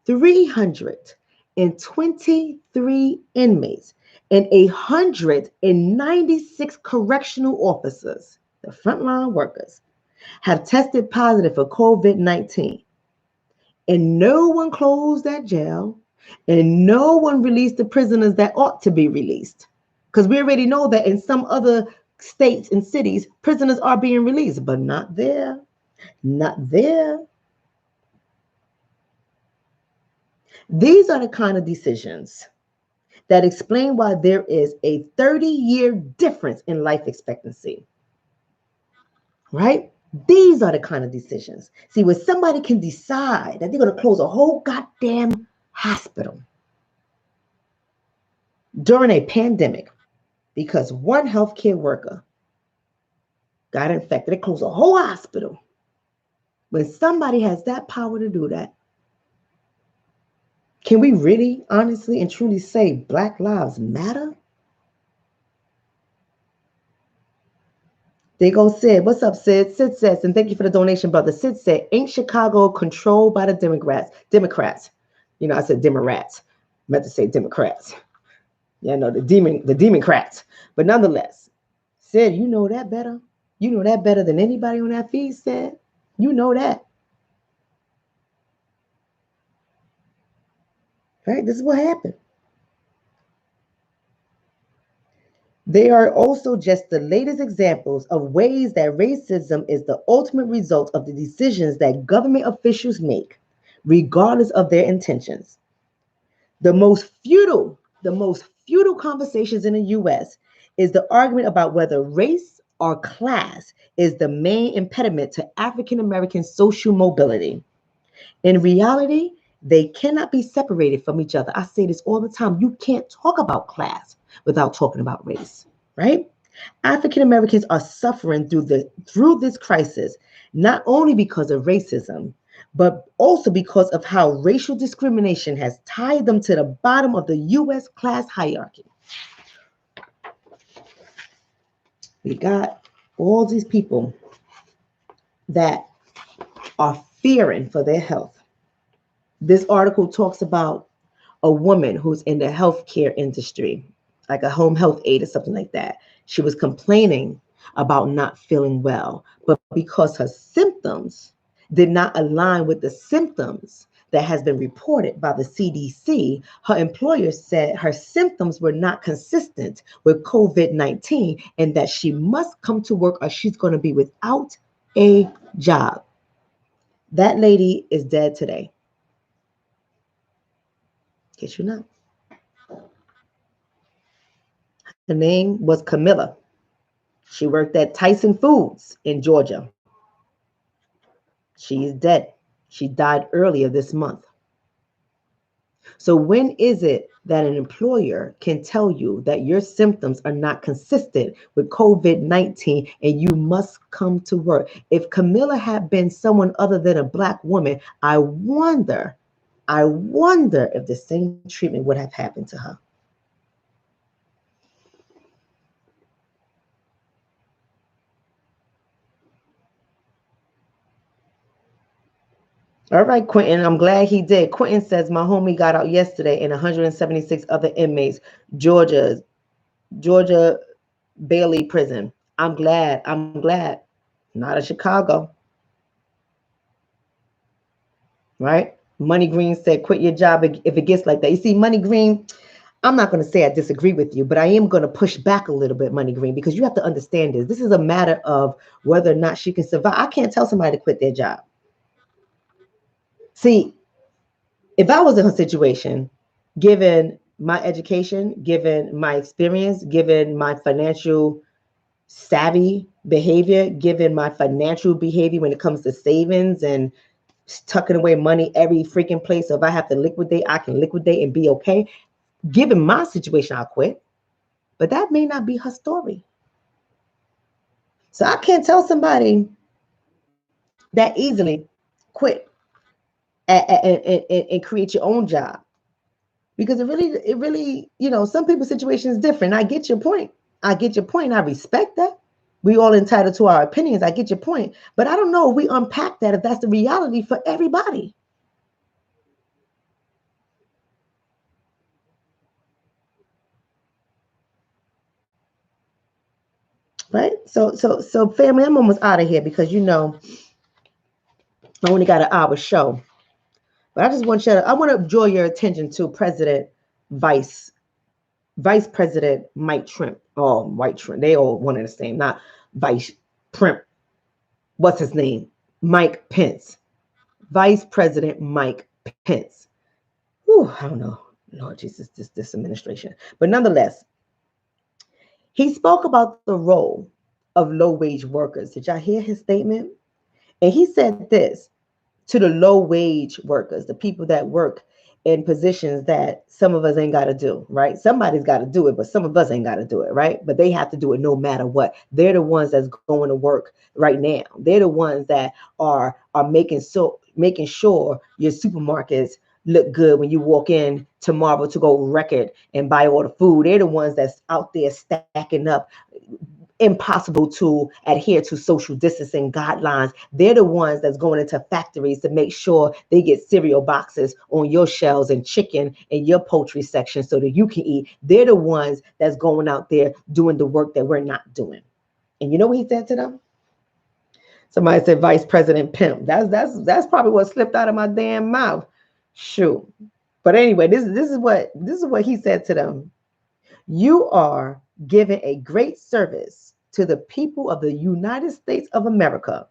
323 inmates, and 196 correctional officers, the frontline workers, have tested positive for COVID-19. And no one closed that jail, and no one released the prisoners that ought to be released. Because we already know that in some other states and cities, prisoners are being released, but not there. Not there. These are the kind of decisions that explain why there is a 30-year difference in life expectancy. Right? These are the kind of decisions. See, when somebody can decide that they're going to close a whole goddamn hospital during a pandemic because one healthcare worker got infected, they close a whole hospital. When somebody has that power to do that, can we really, honestly, and truly say Black Lives Matter? They go, Sid. What's up, Sid? Sid says, and thank you for the donation, brother. Sid said, ain't Chicago controlled by the Democrats? You know, I said Democrats. I meant to say Democrats. Yeah, no, the Democrats. But nonetheless, Sid, you know that better. You know that better than anybody on that feed, Sid. You know that. Right? This is what happened. They are also just the latest examples of ways that racism is the ultimate result of the decisions that government officials make, regardless of their intentions. The most futile conversations in the US is the argument about whether race or class is the main impediment to African American social mobility. In reality, they cannot be separated from each other. I say this all the time. You can't talk about class without talking about race, right? African Americans are suffering through this crisis, not only because of racism, but also because of how racial discrimination has tied them to the bottom of the US class hierarchy. We got all these people that are fearing for their health. This article talks about a woman who's in the healthcare industry, like a home health aide or something like that. She was complaining about not feeling well, but because her symptoms did not align with the symptoms that has been reported by the CDC, her employer said her symptoms were not consistent with COVID-19 and that she must come to work or she's going to be without a job. That lady is dead today. In case you're not. Her name was Camilla. She worked at Tyson Foods in Georgia. She is dead. She died earlier this month. So when is it that an employer can tell you that your symptoms are not consistent with COVID-19 and you must come to work? If Camilla had been someone other than a Black woman, I wonder if the same treatment would have happened to her. All right, Quentin, I'm glad he did. Quentin says, my homie got out yesterday and 176 other inmates, Georgia Bailey prison. I'm glad. Not a Chicago. Right? Money Green said, quit your job if it gets like that. You see, Money Green, I'm not going to say I disagree with you, but I am going to push back a little bit, Money Green, because you have to understand this. This is a matter of whether or not she can survive. I can't tell somebody to quit their job. See, if I was in her situation, given my education, given my experience, given my financial savvy behavior, given my financial behavior when it comes to savings and tucking away money every freaking place. So if I have to liquidate, I can liquidate and be okay. Given my situation, I'll quit. But that may not be her story. So I can't tell somebody that easily quit and create your own job. Because it really, some people's situation is different. I get your point. I respect that. We all entitled to our opinions. I get your point. But I don't know if we unpack that, if that's the reality for everybody. Right? So family, I'm almost out of here because I only got an hour show. But I just I want to draw your attention to Vice President Mike Trump. Oh, White Trump. They all one and the same, not Vice Trump. What's his name? Mike Pence. Vice President Mike Pence. Whew, I don't know. Lord Jesus, this administration. But nonetheless, he spoke about the role of low-wage workers. Did y'all hear his statement? And he said this to the low-wage workers, the people that work in positions that some of us ain't got to do, right? Somebody's got to do it, but some of us ain't got to do it, right? But they have to do it no matter what. They're the ones that's going to work right now. They're the ones that are making sure your supermarkets look good when you walk in tomorrow to go record and buy all the food. They're the ones that's out there stacking up. Impossible to adhere to social distancing guidelines. They're the ones that's going into factories to make sure they get cereal boxes on your shelves and chicken in your poultry section so that you can eat. They're the ones that's going out there doing the work that we're not doing. And you know what he said to them? Somebody said Vice President Pimp. That's probably what slipped out of my damn mouth. Shoot. But anyway, this is what he said to them. You are giving a great service to the people of the United States of America,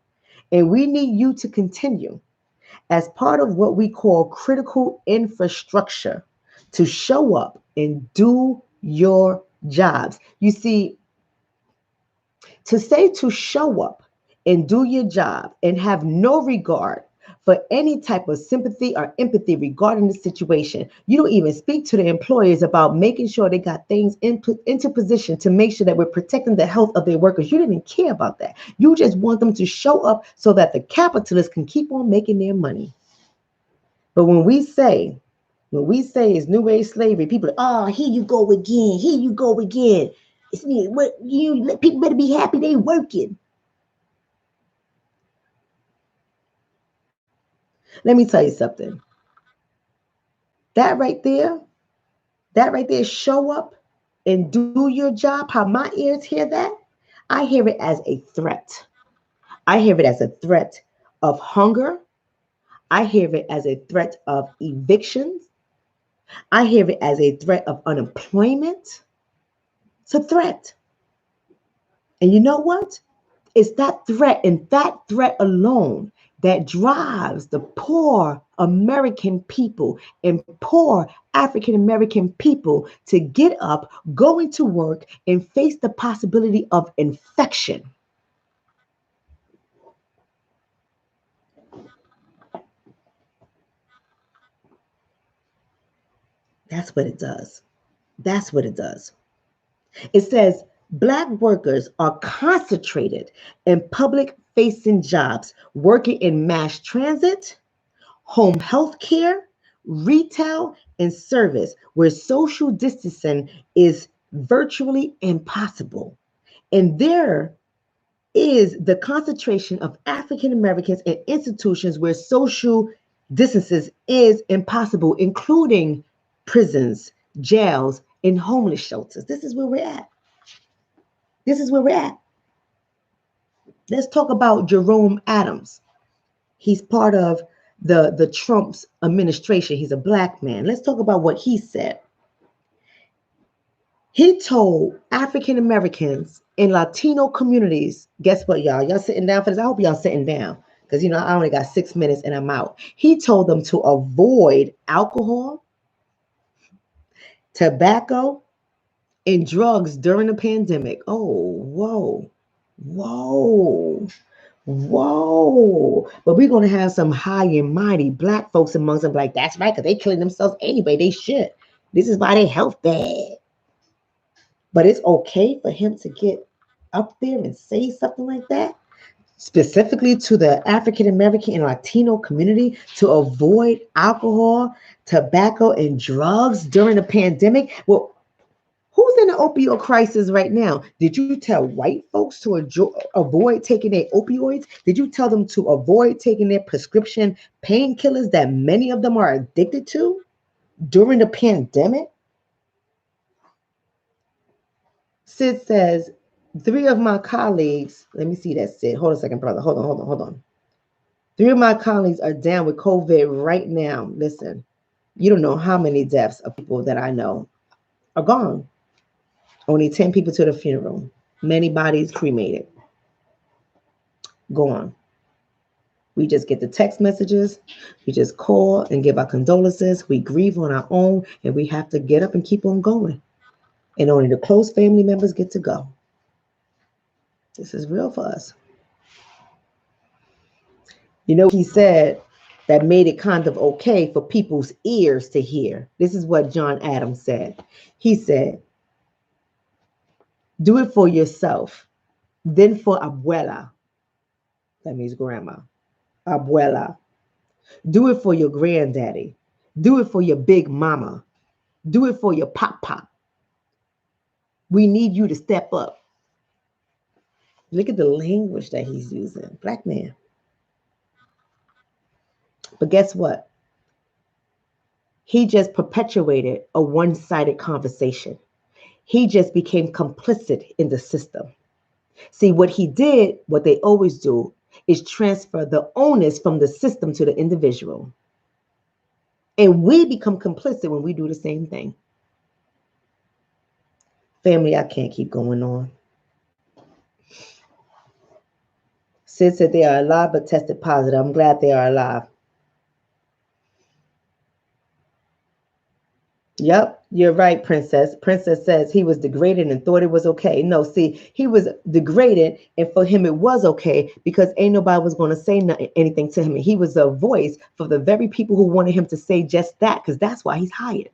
and we need you to continue as part of what we call critical infrastructure to show up and do your jobs. You see, to say to show up and do your job and have no regard for any type of sympathy or empathy regarding the situation. You don't even speak to the employers about making sure they got things into position to make sure that we're protecting the health of their workers. You didn't care about that. You just want them to show up so that the capitalists can keep on making their money. But when we say it's new age slavery, people are, here you go again. Here you go again. It's what people better be happy they working. Let me tell you something. That right there, show up and do your job. How my ears hear that, I hear it as a threat. I hear it as a threat of hunger. I hear it as a threat of evictions. I hear it as a threat of unemployment. It's a threat. And you know what? It's that threat and that threat alone that drives the poor American people and poor African American people to get up, go into work, and face the possibility of infection. That's what it does. That's what it does. It says Black workers are concentrated in public facing jobs, working in mass transit, home health care, retail, and service, where social distancing is virtually impossible. And there is the concentration of African Americans in institutions where social distances is impossible, including prisons, jails, and homeless shelters. This is where we're at. This is where we're at. Let's talk about Jerome Adams. He's part of the Trump's administration. He's a Black man. Let's talk about what he said. He told African Americans in Latino communities, guess what, y'all? Y'all sitting down for this? I hope y'all sitting down because, you know, I only got 6 minutes and I'm out. He told them to avoid alcohol, tobacco, and drugs during the pandemic. Oh, whoa, whoa, whoa. But we're going to have some high and mighty Black folks amongst them like, that's right, because they killing themselves anyway. They should. This is why their health bad. But it's okay for him to get up there and say something like that, specifically to the African American and Latino community, to avoid alcohol, tobacco, and drugs during the pandemic. Well, who's in the opioid crisis right now? Did you tell white folks to avoid taking their opioids? Did you tell them to avoid taking their prescription painkillers that many of them are addicted to during the pandemic? Sid says, 3 of my colleagues, let me see that, Sid. Hold on a second, brother. Hold on. 3 of my colleagues are down with COVID right now. Listen, you don't know how many deaths of people that I know are gone. Only 10 people to the funeral. Many bodies cremated. Gone. We just get the text messages. We just call and give our condolences. We grieve on our own, and we have to get up and keep on going. And only the close family members get to go. This is real for us. You know, he said that made it kind of okay for people's ears to hear. This is what John Adams said. He said, do it for yourself, then for abuela. That means grandma. Abuela. Do it for your granddaddy. Do it for your big mama. Do it for your pop. We need you to step up. Look at the language that he's using. Black man. But guess what? He just perpetuated a one-sided conversation. He just became complicit in the system. See, what he did, what they always do, is transfer the onus from the system to the individual. And we become complicit when we do the same thing. Family, I can't keep going on. Sid said they are alive but tested positive. I'm glad they are alive. Yep, you're right, Princess. Princess says he was degraded and thought it was okay. No, see, he was degraded, and for him it was okay because ain't nobody was going to say anything to him. And he was a voice for the very people who wanted him to say just that, because that's why he's hired.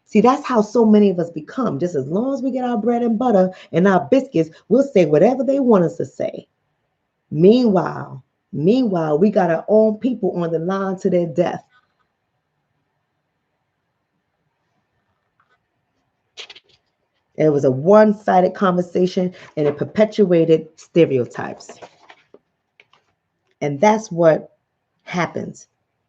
See, that's how so many of us become. Just as long as we get our bread and butter and our biscuits, we'll say whatever they want us to say. Meanwhile, we got our own people on the line to their death. It was a one-sided conversation, and it perpetuated stereotypes. And that's what happens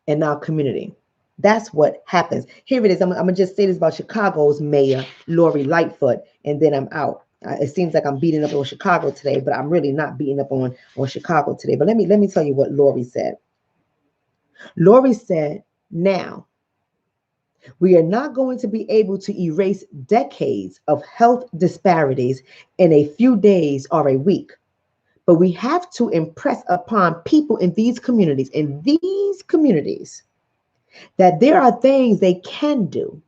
in our community. That's what happens. Here it is. I'm going to just say this about Chicago's mayor, Lori Lightfoot, and then I'm out. It seems like I'm beating up on Chicago today, but I'm really not beating up on Chicago today. But let me tell you what Lori said. Lori said, now, we are not going to be able to erase decades of health disparities in a few days or a week, but we have to impress upon people in these communities, that there are things they can do.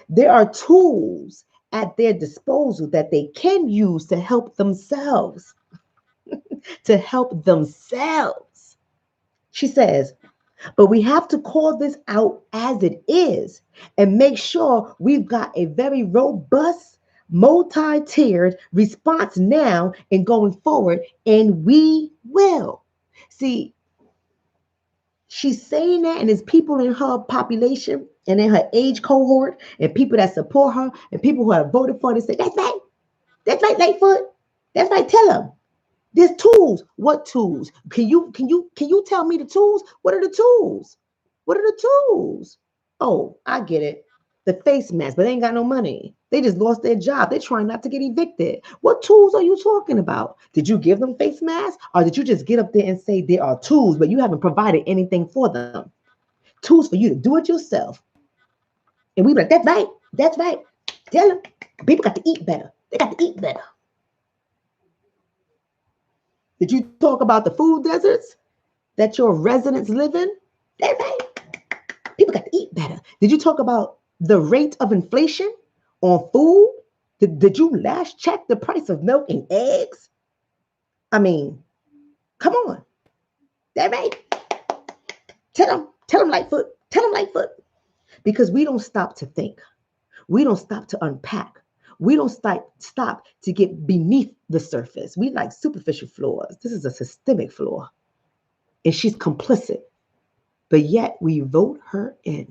There are tools at their disposal that they can use to help themselves, She says, but we have to call this out as it is and make sure we've got a very robust, multi-tiered response now and going forward, and we will. See, she's saying that, and there's people in her population and in her age cohort and people that support her and people who have voted for her to say, that's right, Lightfoot. That's right, tell them. There's tools. What tools? Can you tell me the tools? What are the tools? Oh, I get it. The face mask, but they ain't got no money. They just lost their job. They're trying not to get evicted. What tools are you talking about? Did you give them face masks, or did you just get up there and say there are tools, but you haven't provided anything for them? Tools for you to do it yourself. And we be like, that's right. Tell them people got to eat better. They got to eat better. Did you talk about the food deserts that your residents live in? That's right. People got to eat better. Did you talk about the rate of inflation on food? Did you last check the price of milk and eggs? I mean, come on. That right. Tell them Lightfoot. Tell them Lightfoot. Because we don't stop to think. We don't stop to unpack. We don't stop to get beneath the surface. We like superficial flaws. This is a systemic flaw. And she's complicit. But yet we vote her in.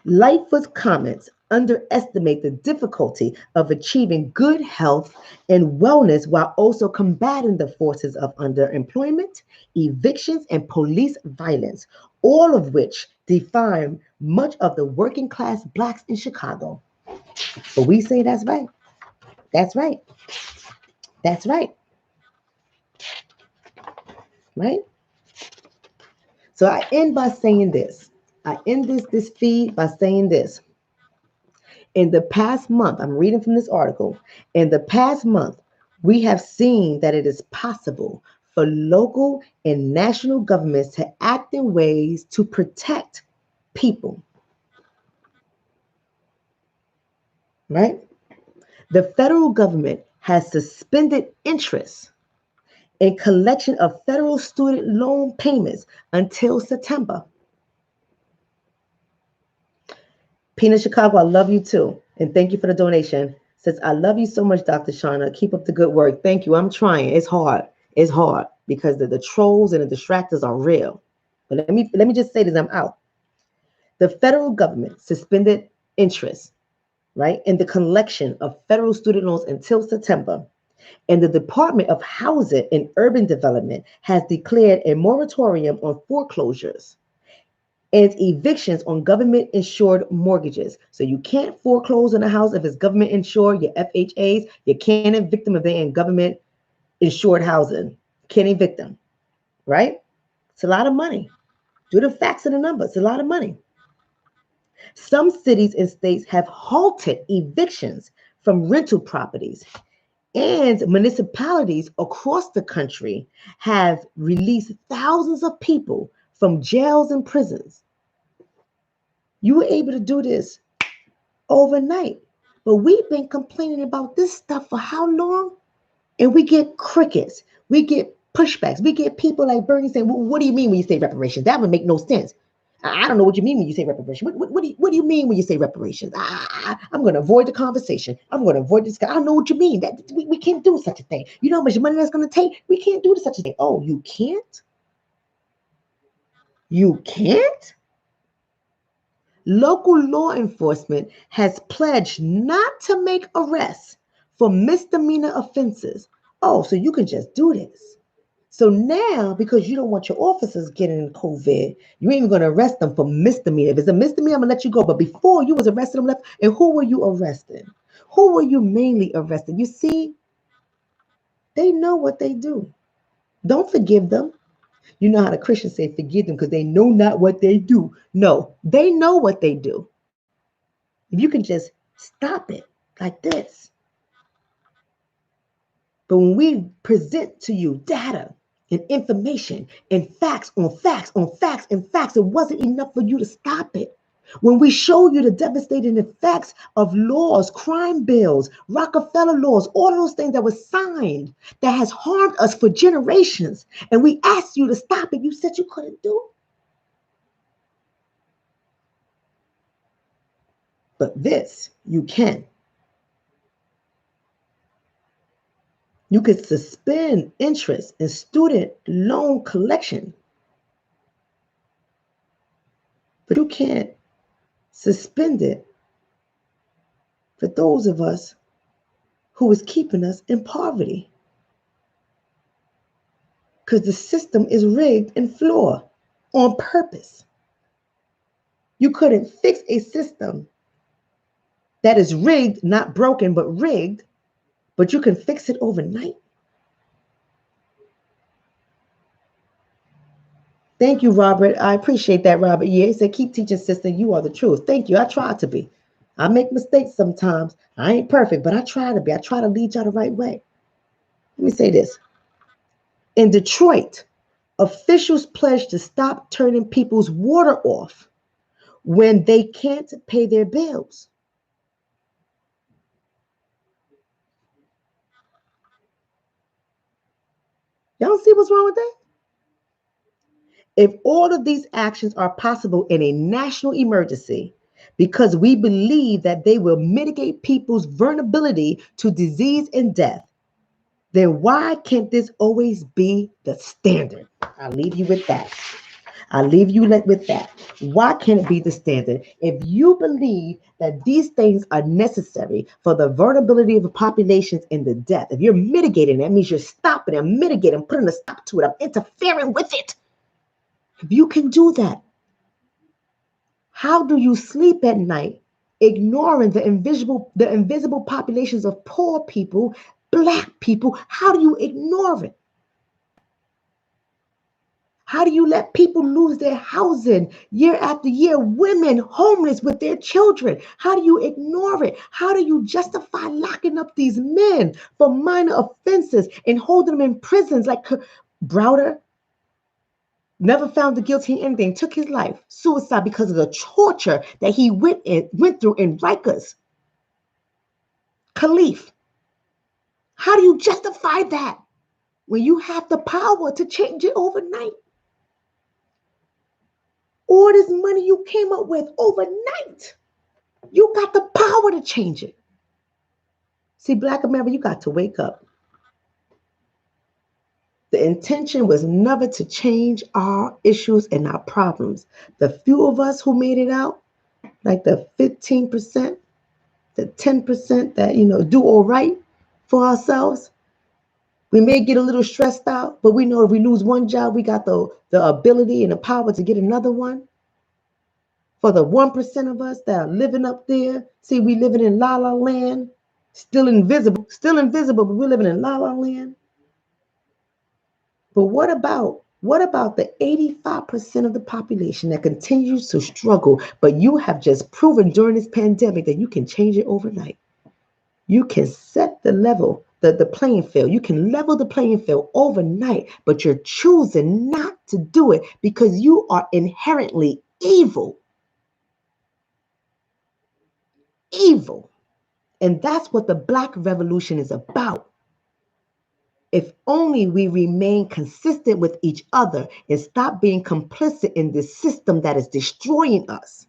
Lightfoot's comments underestimate the difficulty of achieving good health and wellness while also combating the forces of underemployment, evictions, and police violence, all of which define much of the working class Blacks in Chicago. But we say that's right. That's right. That's right. Right? So I end by saying this. I end this feed by saying this. In the past month, I'm reading from this article. In the past month, we have seen that it is possible for local and national governments to act in ways to protect people. Right? The federal government has suspended interest in collection of federal student loan payments until September. Pina Chicago, I love you too. And thank you for the donation. Says, I love you so much, Dr. Shonna. Keep up the good work. Thank you. I'm trying. It's hard. It's hard because the trolls and the distractors are real. But let me just say this, I'm out. The federal government suspended interest, right, in the collection of federal student loans until September. And the Department of Housing and Urban Development has declared a moratorium on foreclosures and evictions on government-insured mortgages. So you can't foreclose on a house if it's government-insured, your FHAs. You can't evict them if they're in government-insured housing. Can't evict them, right? It's a lot of money. Do the facts and the numbers. It's a lot of money. Some cities and states have halted evictions from rental properties, and municipalities across the country have released thousands of people from jails and prisons. You were able to do this overnight. But we've been complaining about this stuff for how long? And we get crickets. We get pushbacks. We get people like Bernie saying, well, what do you mean when you say reparations? That would make no sense. I don't know what you mean when you say reparations. What do you mean when you say reparations? I'm going to avoid the conversation. I'm going to avoid this. I don't know what you mean. That we can't do such a thing. You know how much money that's going to take? We can't do such a thing. Oh, you can't? You can't? Local law enforcement has pledged not to make arrests for misdemeanor offenses. Oh, so you can just do this. So now, because you don't want your officers getting COVID, you ain't even going to arrest them for misdemeanor. If it's a misdemeanor, I'm going to let you go. But before you was arresting them, and who were you arresting? Who were you mainly arresting? You see, they know what they do. Don't forgive them. You know how the Christians say, forgive them because they know not what they do. No, they know what they do. If you can just stop it like this. But when we present to you data and information and facts on facts on facts and facts, it wasn't enough for you to stop it. When we show you the devastating effects of laws, crime bills, Rockefeller laws, all of those things that were signed that has harmed us for generations, and we asked you to stop it, you said you couldn't do it. But this, you can. You could suspend interest in student loan collection, but you can't suspend it for those of us who is keeping us in poverty. Because the system is rigged and flawed on purpose. You couldn't fix a system that is rigged, not broken, but rigged, but you can fix it overnight. Thank you, Robert. I appreciate that, Robert. Yeah, he said, keep teaching, sister. You are the truth. Thank you. I tried to be. I make mistakes sometimes. I ain't perfect, but I try to be. I try to lead y'all the right way. Let me say this. In Detroit, officials pledged to stop turning people's water off when they can't pay their bills. Y'all see what's wrong with that? If all of these actions are possible in a national emergency, because we believe that they will mitigate people's vulnerability to disease and death, then why can't this always be the standard? I'll leave you with that. I'll leave you with that. Why can't it be the standard? If you believe that these things are necessary for the vulnerability of the populations and the death, if you're mitigating, that means you're stopping and mitigating, putting a stop to it, I'm interfering with it. If you can do that, how do you sleep at night ignoring the invisible populations of poor people, Black people? How do you ignore it? How do you let people lose their housing year after year? Women homeless with their children. How do you ignore it? How do you justify locking up these men for minor offenses and holding them in prisons like Browder? Never found the guilty in anything, took his life, suicide because of the torture that he went through in Rikers. Khalif, how do you justify that when you have the power to change it overnight? All this money you came up with overnight, you got the power to change it. See, Black America, you got to wake up. The intention was never to change our issues and our problems. The few of us who made it out, like the 15%, the 10% that, do all right for ourselves, we may get a little stressed out, but we know if we lose one job, we got the ability and the power to get another one. For the 1% of us that are living up there, see, we living in la la land, still invisible, but we're living in la la land. But what about the 85% of the population that continues to struggle, but you have just proven during this pandemic that you can change it overnight? You can set the level, the playing field. You can level the playing field overnight, but you're choosing not to do it because you are inherently evil. Evil. And that's what the Black Revolution is about. If only we remain consistent with each other and stop being complicit in this system that is destroying us.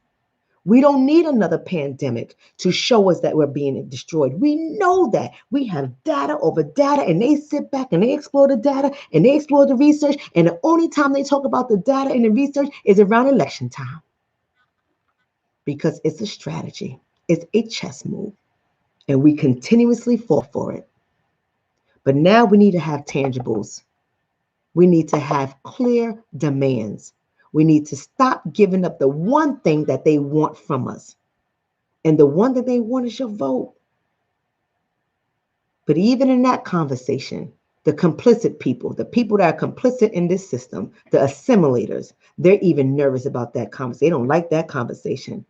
We don't need another pandemic to show us that we're being destroyed. We know that. We have data over data, and they sit back and they explore the data and they explore the research. And the only time they talk about the data and the research is around election time. Because it's a strategy, it's a chess move, and we continuously fall for it. But now we need to have tangibles. We need to have clear demands. We need to stop giving up the one thing that they want from us. And the one that they want is your vote. But even in that conversation, the complicit people, the people that are complicit in this system, the assimilators, they're even nervous about that conversation. They don't like that conversation.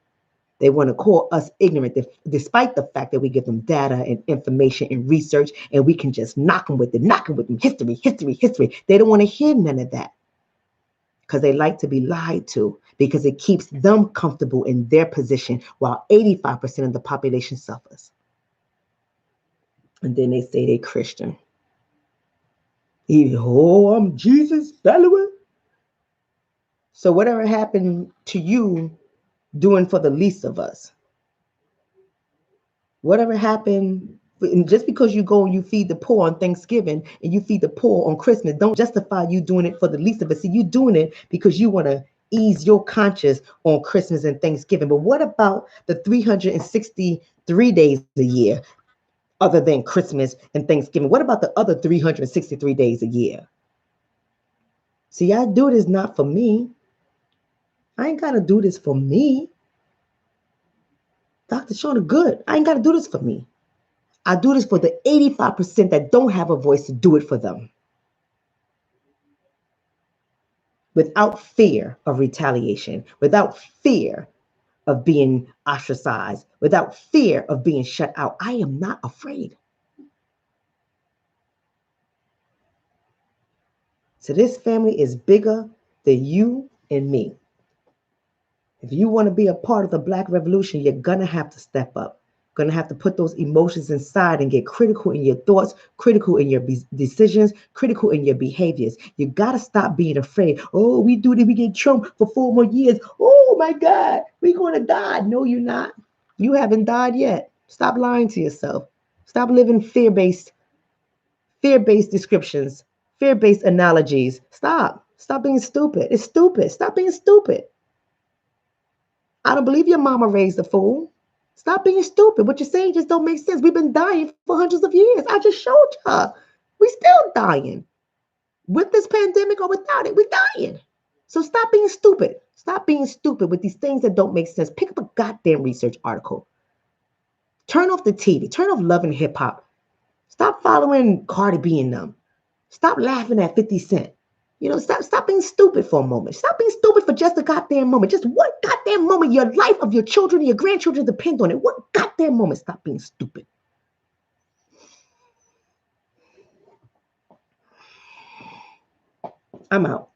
They want to call us ignorant, despite the fact that we give them data and information and research, and we can just knock them with it, history. They don't want to hear none of that because they like to be lied to, because it keeps them comfortable in their position while 85% of the population suffers. And then they say they're Christian. Oh, I'm Jesus follower. So whatever happened to you doing for the least of us? Whatever happened, and just because you go and you feed the poor on Thanksgiving and you feed the poor on Christmas, don't justify you doing it for the least of us. See, you doing it because you want to ease your conscience on Christmas and Thanksgiving. But what about the 363 days a year other than Christmas and Thanksgiving? What about the other 363 days a year? See, I do this not for me. I ain't got to do this for me. Dr. Shonna, good. I ain't got to do this for me. I do this for the 85% that don't have a voice to do it for them. Without fear of retaliation, without fear of being ostracized, without fear of being shut out. I am not afraid. So this family is bigger than you and me. If you want to be a part of the Black Revolution, you're going to have to step up. Going to have to put those emotions inside and get critical in your thoughts, critical in your decisions, critical in your behaviors. You got to stop being afraid. Oh, we do this, we get Trump for 4 more years. Oh my God, we're going to die. No, you're not. You haven't died yet. Stop lying to yourself. Stop living fear-based descriptions, fear-based analogies. Stop being stupid. It's stupid. Stop being stupid. I don't believe your mama raised a fool. Stop being stupid. What you're saying just don't make sense. We've been dying for hundreds of years. I just showed you. We still dying. With this pandemic or without it, we're dying. So stop being stupid. Stop being stupid with these things that don't make sense. Pick up a goddamn research article. Turn off the TV. Turn off Love and Hip Hop. Stop following Cardi B and them. Stop laughing at 50 Cent. You know, stop being stupid for a moment. Stop being stupid for just a goddamn moment. Just one goddamn moment. Your life of your children and your grandchildren depend on it. One goddamn moment. Stop being stupid. I'm out.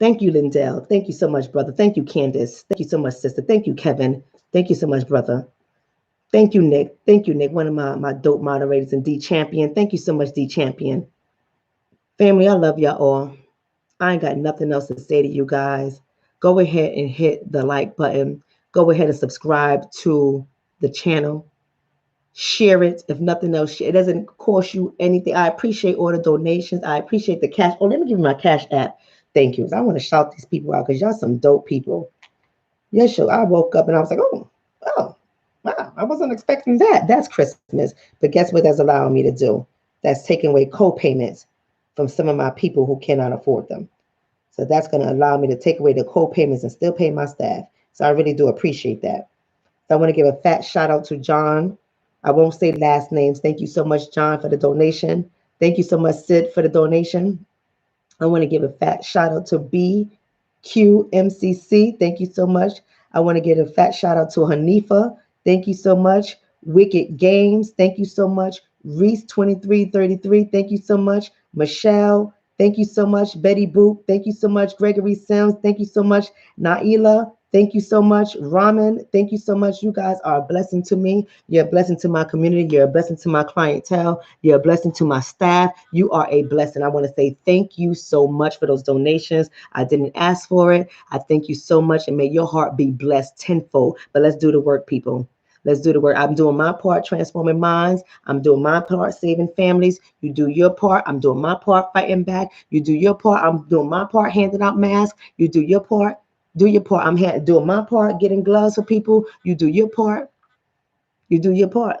Thank you, Lindell. Thank you so much, brother. Thank you, Candace. Thank you so much, sister. Thank you, Kevin. Thank you so much, brother. Thank you, Nick. Thank you, Nick. One of my dope moderators and D Champion. Thank you so much, D Champion. Family, I love y'all all. I ain't got nothing else to say to you guys. Go ahead and hit the like button. Go ahead and subscribe to the channel. Share it. If nothing else, it doesn't cost you anything. I appreciate all the donations. I appreciate the cash. Oh, let me give you my Cash App. Thank you. I want to shout these people out because y'all some dope people. Yes, sure. I woke up and I was like, oh, wow. I wasn't expecting that. That's Christmas. But guess what that's allowing me to do? That's taking away co-payments from some of my people who cannot afford them. So that's going to allow me to take away the co-payments and still pay my staff. So I really do appreciate that. So I want to give a fat shout out to John. I won't say last names. Thank you so much, John, for the donation. Thank you so much, Sid, for the donation. I want to give a fat shout out to BQMCC. Thank you so much. I want to give a fat shout out to Hanifa. Thank you so much. Wicked Games. Thank you so much. Reese2333. Thank you so much. Michelle. Thank you so much. Betty Boop. Thank you so much. Gregory Sims. Thank you so much. Naila. Thank you so much. Ramen. Thank you so much. You guys are a blessing to me. You're a blessing to my community. You're a blessing to my clientele. You're a blessing to my staff. You are a blessing. I want to say thank you so much for those donations. I didn't ask for it. I thank you so much, and may your heart be blessed tenfold. But let's do the work, people. Let's do the work. I'm doing my part, transforming minds. I'm doing my part, saving families. You do your part. I'm doing my part, fighting back. You do your part. I'm doing my part, handing out masks. You do your part. Do your part. I'm doing my part, getting gloves for people. You do your part. You do your part.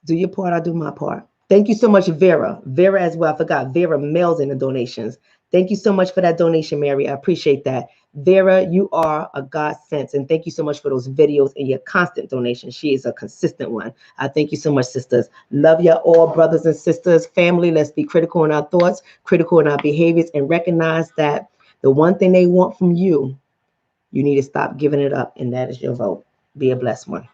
Do your part. I do my part. Thank you so much, Vera. Vera as well. I forgot. Vera mails in the donations. Thank you so much for that donation, Mary. I appreciate that. Vera, you are a godsend. And thank you so much for those videos and your constant donations. She is a consistent one. I thank you so much, sisters. Love you all, brothers and sisters. Family, let's be critical in our thoughts, critical in our behaviors, and recognize that the one thing they want from you, you need to stop giving it up, and that is your vote. Be a blessed one.